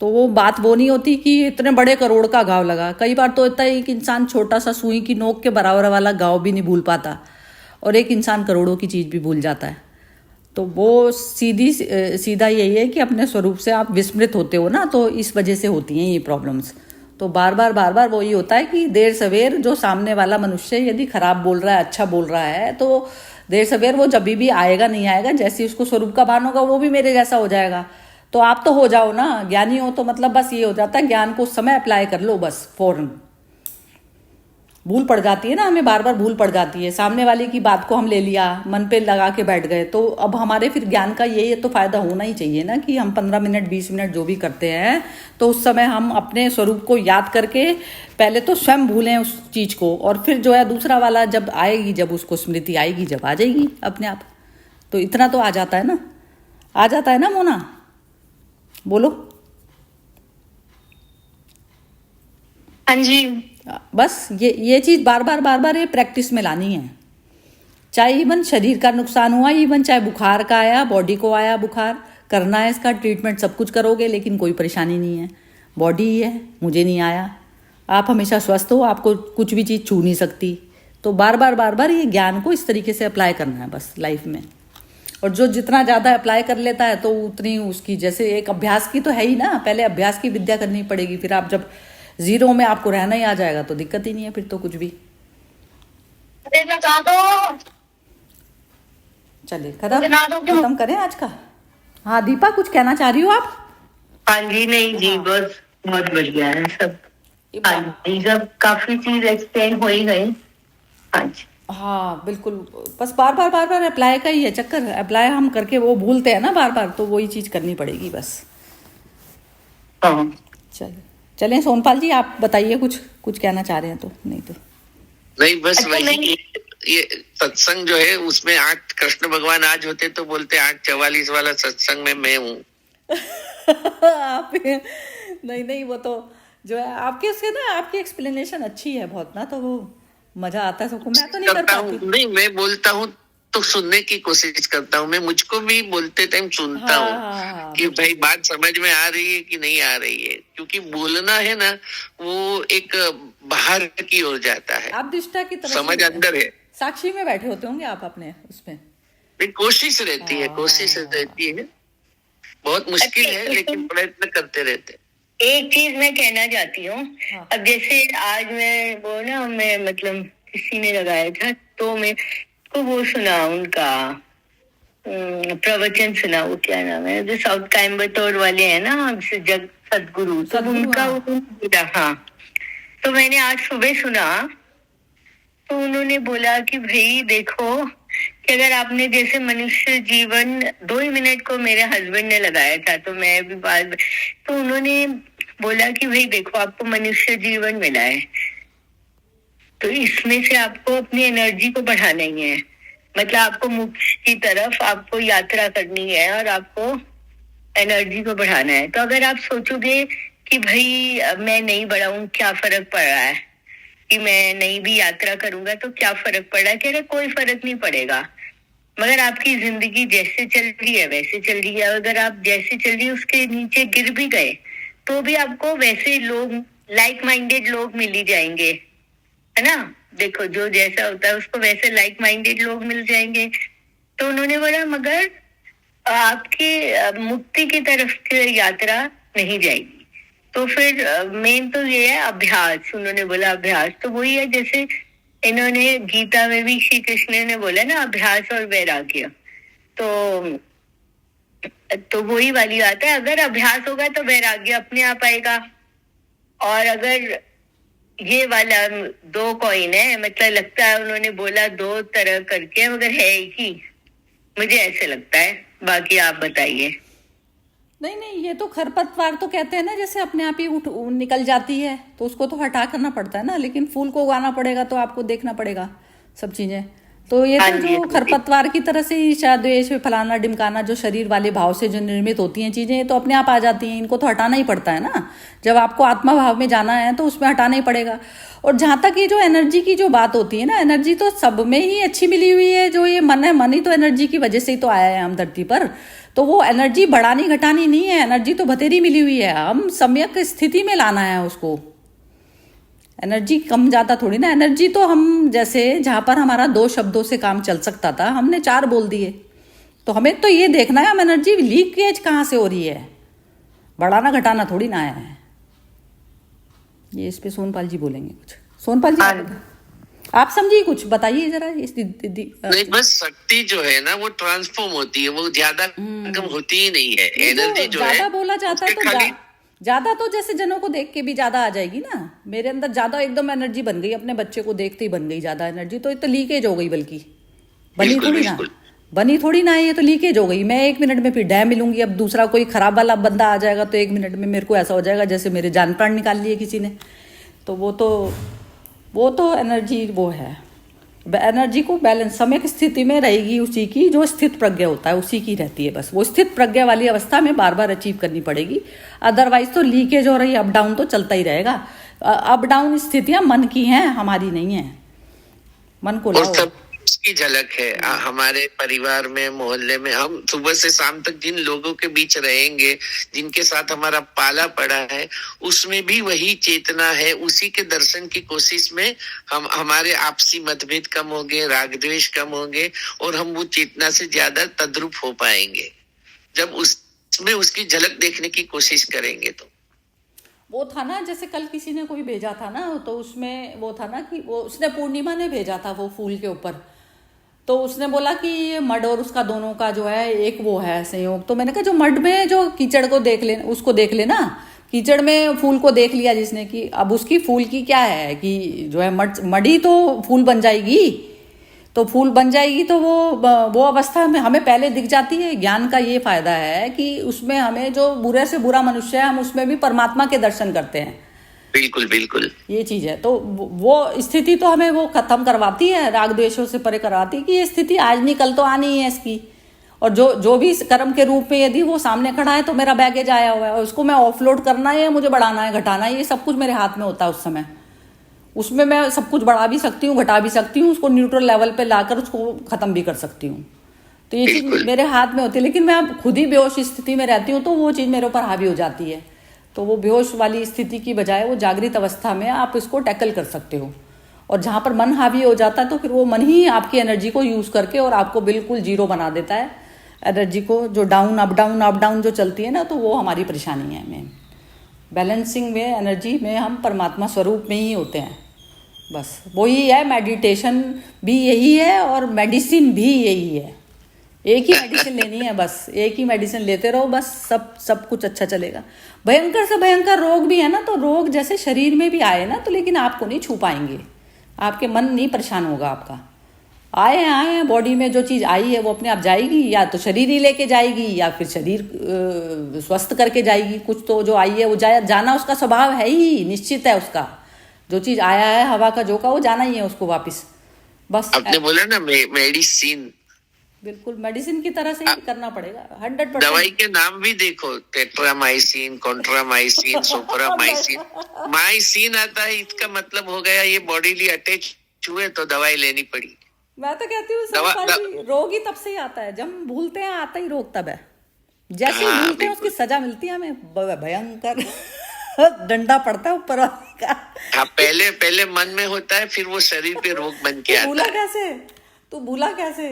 तो वो बात वो नहीं होती कि इतने बड़े करोड़ का घाव लगा। कई बार तो इतना एक इंसान छोटा सा सुई की नोक के बराबर वाला घाव भी नहीं भूल पाता, और एक इंसान करोड़ों की चीज भी भूल जाता है। तो वो सीधा यही है कि अपने स्वरूप से आप विस्मृत होते हो ना, तो इस वजह से होती हैं ये प्रॉब्लम्स। तो बार बार वही होता है कि देर सवेर जो सामने वाला मनुष्य यदि खराब बोल रहा है, अच्छा बोल रहा है, तो देर सवेर वो जब भी आएगा नहीं आएगा, जैसे उसको स्वरूप का भान होगा वो भी मेरे जैसा हो जाएगा। तो आप तो हो जाओ ना, ज्ञानी हो तो मतलब बस ये हो जाता है, ज्ञान को उस समय अप्लाई कर लो बस फौरन। भूल पड़ जाती है ना, हमें बार बार भूल पड़ जाती है। सामने वाले की बात को हम ले लिया, मन पे लगा के बैठ गए, तो अब हमारे फिर ज्ञान का ये तो फायदा होना ही चाहिए ना कि हम 15 मिनट 20 मिनट जो भी करते हैं, तो उस समय हम अपने स्वरूप को याद करके पहले तो स्वयं भूलें उस चीज को, और फिर जो है दूसरा वाला जब आएगी, जब उसको स्मृति आएगी, जब आ जाएगी अपने आप। तो इतना तो आ जाता है ना, आ जाता है ना मोना, बोलो। हाँ जी। बस ये चीज बार बार ये प्रैक्टिस में लानी है। चाहे इवन शरीर का नुकसान हुआ, इवन चाहे बुखार का आया, बॉडी को आया बुखार, करना है इसका ट्रीटमेंट, सब कुछ करोगे, लेकिन कोई परेशानी नहीं है। बॉडी ही है, मुझे नहीं आया। आप हमेशा स्वस्थ हो, आपको कुछ भी चीज छू नहीं सकती। तो बार बार ये ज्ञान को इस तरीके से अप्लाई करना है बस लाइफ में। और जो जितना ज्यादा अप्लाई कर लेता है तो उतनी उसकी, जैसे एक अभ्यास की तो है ही ना, पहले अभ्यास की विद्या करनी पड़ेगी, फिर आप जब जीरो में आपको रहना ही आ जाएगा तो दिक्कत ही नहीं है फिर तो कुछ भी। चलिए खत्म करें आज का। हाँ दीपा, कुछ कहना चाह रही हो आप? हाँ जी, नहीं जी, बस बहुत बढ़िया है सब। हाँ जी, सब काफी चीज एक्सप्लेन हो ही गई। हाँ जी, हाँ बिल्कुल, बस बार बार अप्लाई का ही है चक्कर। अप्लाई हम करके वो भूलते हैं ना बार बार, तो वही चीज करनी पड़ेगी बस। हाँ चलें सोनपाल जी, आप बताइए कुछ कहना चाह रहे हैं तो। नहीं, बस अच्छा, वही ये सत्संग जो है उसमें 8 कृष्ण भगवान आज होते तो बोलते 8:44 वाला सत्संग में मैं हूँ। आप नहीं वो तो जो है आपके उसके ना, आपकी एक्सप्लेनेशन अच्छी है बहुत ना, तो वो मजा आता है सबको। मैं तो नहीं कर पाती। नहीं, मैं बोलता हूँ तो सुनने की कोशिश करता हूँ। मैं मुझको भी बोलते टाइम सुनता हूँ कि भाई बात समझ में आ रही है कि नहीं आ रही है, क्योंकि बोलना है ना वो एक बाहर की ओर जाता है। आप दिष्टा की तरफ समझ अंदर है। साक्षी में बैठे होते होंगे आप अपने उसमें। कोशिश रहती है, बहुत मुश्किल है लेकिन प्रयत्न करते रहते। एक चीज मैं कहना चाहती हूँ। अब जैसे आज मैं मतलब किसी ने लगाया था, तो मैं को वो सुना उनका प्रवचन सुना। वो क्या नाम है, जो साउथ कोयम्बटूर वाले हैं ना, जग सदगुरु, तो उनका हाँ, तो मैंने आज सुबह सुना। तो उन्होंने बोला कि भाई देखो कि अगर आपने जैसे मनुष्य जीवन 2 ही मिनट को मेरे हस्बैंड ने लगाया था, तो मैं भी बात, तो उन्होंने बोला कि भाई देखो आपको मनुष्य जीवन मिला है, तो इसमें से आपको अपनी एनर्जी को बढ़ाना ही है। मतलब आपको मोक्ष की तरफ आपको यात्रा करनी है और आपको एनर्जी को बढ़ाना है। तो अगर आप सोचोगे कि भाई मैं नहीं बढ़ाऊं, क्या फर्क पड़ रहा है कि मैं नहीं भी यात्रा करूंगा तो क्या फर्क पड़ रहा है, कह रहे कोई फर्क नहीं पड़ेगा, मगर आपकी जिंदगी जैसे चल रही है वैसे चल रही है। अगर आप जैसे चल रही है उसके नीचे गिर भी गए तो भी आपको वैसे लोग, लाइक माइंडेड लोग मिल ही जाएंगे, है ना। देखो जो जैसा होता है उसको वैसे लाइक माइंडेड लोग मिल जाएंगे। तो उन्होंने बोला मगर आपकी मुक्ति की तरफ की यात्रा नहीं जाएगी। तो फिर मेन तो ये है अभ्यास। उन्होंने बोला अभ्यास तो वही है, जैसे इन्होंने गीता में भी श्री कृष्ण ने बोला ना, अभ्यास और वैराग्य। तो वही वाली बात है, अगर अभ्यास होगा तो वैराग्य अपने आप आएगा। और अगर ये वाला 2 कॉइन है, मतलब लगता है उन्होंने बोला 2 तरह करके, मगर है एक ही, मुझे ऐसे लगता है। बाकी आप बताइए। नहीं ये तो खरपतवार तो कहते हैं ना, जैसे अपने आप ही निकल जाती है, तो उसको तो हटा करना पड़ता है ना, लेकिन फूल को उगाना पड़ेगा तो आपको देखना पड़ेगा सब चीजें। तो ये तो जो खरपतवार की तरह से ईर्ष्या द्वेष फलाना ढिमकाना जो शरीर वाले भाव से जो निर्मित होती हैं चीजें, ये तो अपने आप आ जाती हैं, इनको तो हटाना ही पड़ता है ना। जब आपको आत्मा भाव में जाना है तो उसमें हटाना ही पड़ेगा। और जहां तक ये जो एनर्जी की जो बात होती है ना, एनर्जी तो सब में ही अच्छी मिली हुई है। जो ये मन है, मन ही तो एनर्जी की वजह से ही तो आया है हम धरती पर। तो वो एनर्जी बढ़ानी घटानी नहीं है, एनर्जी तो बतेरी मिली हुई है, हम सम्यक स्थिति में लाना है उसको। एनर्जी कम ज्यादा थोड़ी ना, एनर्जी तो हम जैसे जहां पर हमारा 2 शब्दों से काम चल सकता था हमने 4 बोल दिए। तो हमें तो ये देखना है हम एनर्जी लीकेज कहाँ से हो रही है, बढ़ाना घटाना थोड़ी ना है ये। इस पे सोनपाल जी बोलेंगे कुछ। सोनपाल जी आप समझिए, कुछ बताइए जरा इस नहीं, बस शक्ति जो है ना वो ट्रांसफॉर्म होती है, वो ज्यादा कम होती ही नहीं है। एनर्जी जो है ज्यादा बोला जाता है तो ज्यादा तो जैसे जनों को देख के भी ज्यादा आ जाएगी ना। मेरे अंदर ज्यादा एकदम एनर्जी बन गई, अपने बच्चे को देखते ही बन गई ज्यादा एनर्जी, तो ये तो लीकेज हो गई, बल्कि बनी थोड़ी ना है, ये तो लीकेज हो गई। मैं 1 मिनट में फिर डैम मिलूंगी, अब दूसरा कोई खराब वाला बंदा आ जाएगा तो 1 मिनट में मेरे को ऐसा हो जाएगा जैसे मेरे जान प्राण निकाल लिए किसी ने। तो वो तो एनर्जी वो है, एनर्जी को बैलेंस समय की स्थिति में रहेगी उसी की, जो स्थित प्रज्ञा होता है उसी की रहती है। बस वो स्थित प्रज्ञा वाली अवस्था में बार बार अचीव करनी पड़ेगी, अदरवाइज तो लीकेज हो रही, अप डाउन तो चलता ही रहेगा। अप डाउन स्थितियां मन की हैं, हमारी नहीं है। मन को लाओ। की झलक है हमारे परिवार में, मोहल्ले में। हम सुबह से शाम तक जिन लोगों के बीच रहेंगे, जिनके साथ हमारा पाला पड़ा है, उसमें भी वही चेतना है। उसी के दर्शन की कोशिश में हम हमारे आपसी मतभेद कम होंगे, राग द्वेष कम होंगे, और हम वो चेतना से ज्यादा तद्रुप हो पाएंगे जब उसमें उसकी झलक देखने की कोशिश करेंगे। तो वो था ना, जैसे कल किसी ने कोई भेजा था ना, तो उसमें वो था ना कि वो उसने पूर्णिमा ने भेजा था वो फूल के ऊपर, तो उसने बोला कि ये मड और उसका दोनों का जो है एक वो है संयोग। तो मैंने कहा जो मड में जो कीचड़ को देख ले, उसको देख लेना, कीचड़ में फूल को देख लिया जिसने, कि अब उसकी फूल की क्या है कि जो है मडी तो फूल बन जाएगी, तो फूल बन जाएगी तो वो अवस्था में हमें पहले दिख जाती है। ज्ञान का ये फायदा है कि उसमें हमें जो बुरे से बुरा मनुष्य है, हम उसमें भी परमात्मा के दर्शन करते हैं। बिल्कुल बिल्कुल, ये चीज है। तो वो स्थिति तो हमें वो खत्म करवाती है, राग द्वेषों से परे करवाती है कि ये स्थिति आज नहीं कल तो आनी ही है इसकी। और जो भी कर्म के रूप में यदि वो सामने खड़ा है तो मेरा बैगेज आया हुआ है और उसको मैं ऑफलोड करना है, मुझे बढ़ाना है, घटाना है, ये सब कुछ मेरे हाथ में होता है उस समय। उसमें मैं सब कुछ बढ़ा भी सकती हूँ, घटा भी सकती हूँ, उसको न्यूट्रल लेवल पे लाकर उसको खत्म भी कर सकती हूँ। तो ये चीज मेरे हाथ में होती है। लेकिन मैं अब खुद ही बेहोश स्थिति में रहती हूँ तो वो चीज मेरे ऊपर हावी हो जाती है। तो वो बेहोश वाली स्थिति की बजाय वो जागृत अवस्था में आप इसको टैकल कर सकते हो। और जहाँ पर मन हावी हो जाता है तो फिर वो मन ही आपकी एनर्जी को यूज करके और आपको बिल्कुल जीरो बना देता है। एनर्जी को जो डाउन अप डाउन जो चलती है ना, तो वो हमारी परेशानी है। मेन बैलेंसिंग में एनर्जी में हम परमात्मा स्वरूप में ही होते हैं। बस वही है, मेडिटेशन भी यही है और मेडिसिन भी यही है। एक ही मेडिसिन लेनी है, बस एक ही मेडिसिन लेते रहो, बस सब कुछ अच्छा चलेगा। भयंकर से भयंकर रोग भी है ना, तो रोग जैसे शरीर में भी आए ना, तो लेकिन आपको नहीं छू पाएंगे, आपके मन नहीं परेशान होगा आपका। आए हैं बॉडी में जो चीज आई है वो अपने आप जाएगी, या तो शरीर ही लेके जाएगी या फिर शरीर स्वस्थ करके जाएगी। कुछ तो जो आई है वो जाना उसका स्वभाव है ही, निश्चित है उसका। जो चीज आया है हवा का झोंका, वो जाना ही है उसको वापस। बस आपने बोला ना मेडिसिन, बिल्कुल मेडिसिन की तरह से ही करना पड़ेगा 100%। दवाई के नाम भी देखो, टेट्रामाइसिन, कॉन्ट्रामाइसिन, सुपरामाइसिन, माइसिन आता है, इसका मतलब हो गया ये बॉडीली अटैच हुए तो दवाई लेनी पड़ी। मैं तो कहती हूँ रोग ही तब से ही आता है, जब हम भूलते हैं आता ही रोग तब है। जैसे ही भूलते हैं उसकी सजा मिलती है हमें, भयंकर डंडा पड़ता है ऊपर वाले का। हाँ, पहले मन में होता है, फिर वो शरीर पे रोग बन के आता है। भूला कैसे?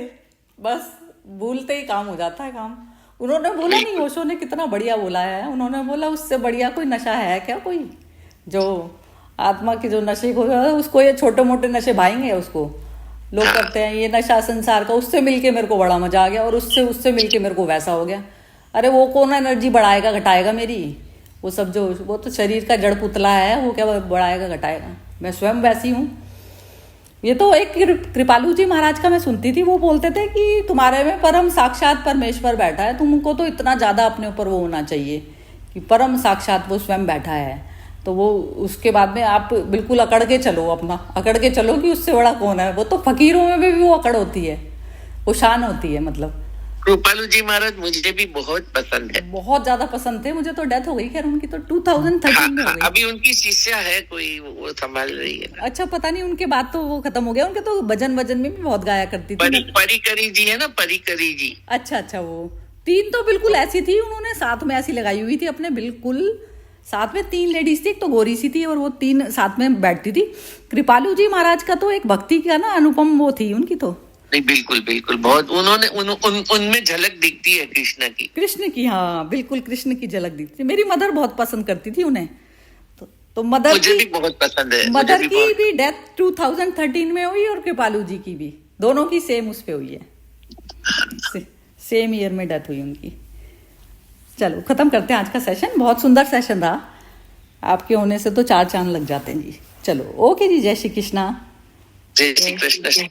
बस भूलते ही काम हो जाता है काम। उन्होंने बोला नहीं, ओशो ने कितना बढ़िया बोला है, उन्होंने बोला उससे बढ़िया कोई नशा है क्या? कोई जो आत्मा के जो नशे को, उसको ये छोटे मोटे नशे भाएंगे उसको लोग करते हैं। ये नशा संसार का, उससे मिलके मेरे को बड़ा मजा आ गया और उससे मिलके मेरे को वैसा हो गया। अरे वो कौन एनर्जी बढ़ाएगा घटाएगा मेरी? वो सब जो, वो तो शरीर का जड़ पुतला है, वो क्या बढ़ाएगा घटाएगा? मैं स्वयं वैसी हूँ। ये तो एक कृपालू जी महाराज का मैं सुनती थी, वो बोलते थे कि तुम्हारे में परम साक्षात परमेश्वर बैठा है, तुमको तो इतना ज्यादा अपने ऊपर वो होना चाहिए कि परम साक्षात वो स्वयं बैठा है। तो वो उसके बाद में आप बिल्कुल अकड़ के चलो कि उससे बड़ा कौन है। वो तो फकीरों में भी वो अकड़ होती है, वो शान होती है। मतलब कृपालू जी महाराज मुझे भी बहुत पसंद है, बहुत ज्यादा पसंद थे। मुझे तो डेथ हो गई खैर उनकी, तो 2013 में हो गई। अभी उनकी शिष्या है कोई, वो संभाल रही है। अच्छा, पता नहीं उनके बाद तो वो खत्म हो गया। उनके तो भजन में भी बहुत गाया करती थी। परिकरी जी है ना, परिकरी जी। अच्छा, वो 3 तो बिल्कुल ऐसी थी, उन्होंने साथ में ऐसी लगाई हुई थी अपने, बिल्कुल साथ में 3 लेडीज थी, एक तो गोरी सी थी और वो 3 साथ में बैठती थी। कृपालू जी महाराज का तो एक भक्ति का ना अनुपम वो थी उनकी तो। नहीं, बिल्कुल बहुत उन्होंने उनमें झलक दिखती है कृष्ण की। हाँ बिल्कुल, कृष्ण की झलक दिखती। मेरी मदर बहुत पसंद करती थी उन्हें, तो मदर मुझे भी बहुत पसंद है। मदर की भी डेथ 2013 में हुई और कृपालू जी की भी, दोनों की सेम उस पे हुई है, सेम ईयर में डेथ हुई उनकी। चलो खत्म करते हैं आज का सेशन। बहुत सुंदर सेशन रहा, आपके होने से तो 4 चांद लग जाते हैं जी। चलो ओके जी, जय श्री कृष्णा। जय श्री कृष्ण।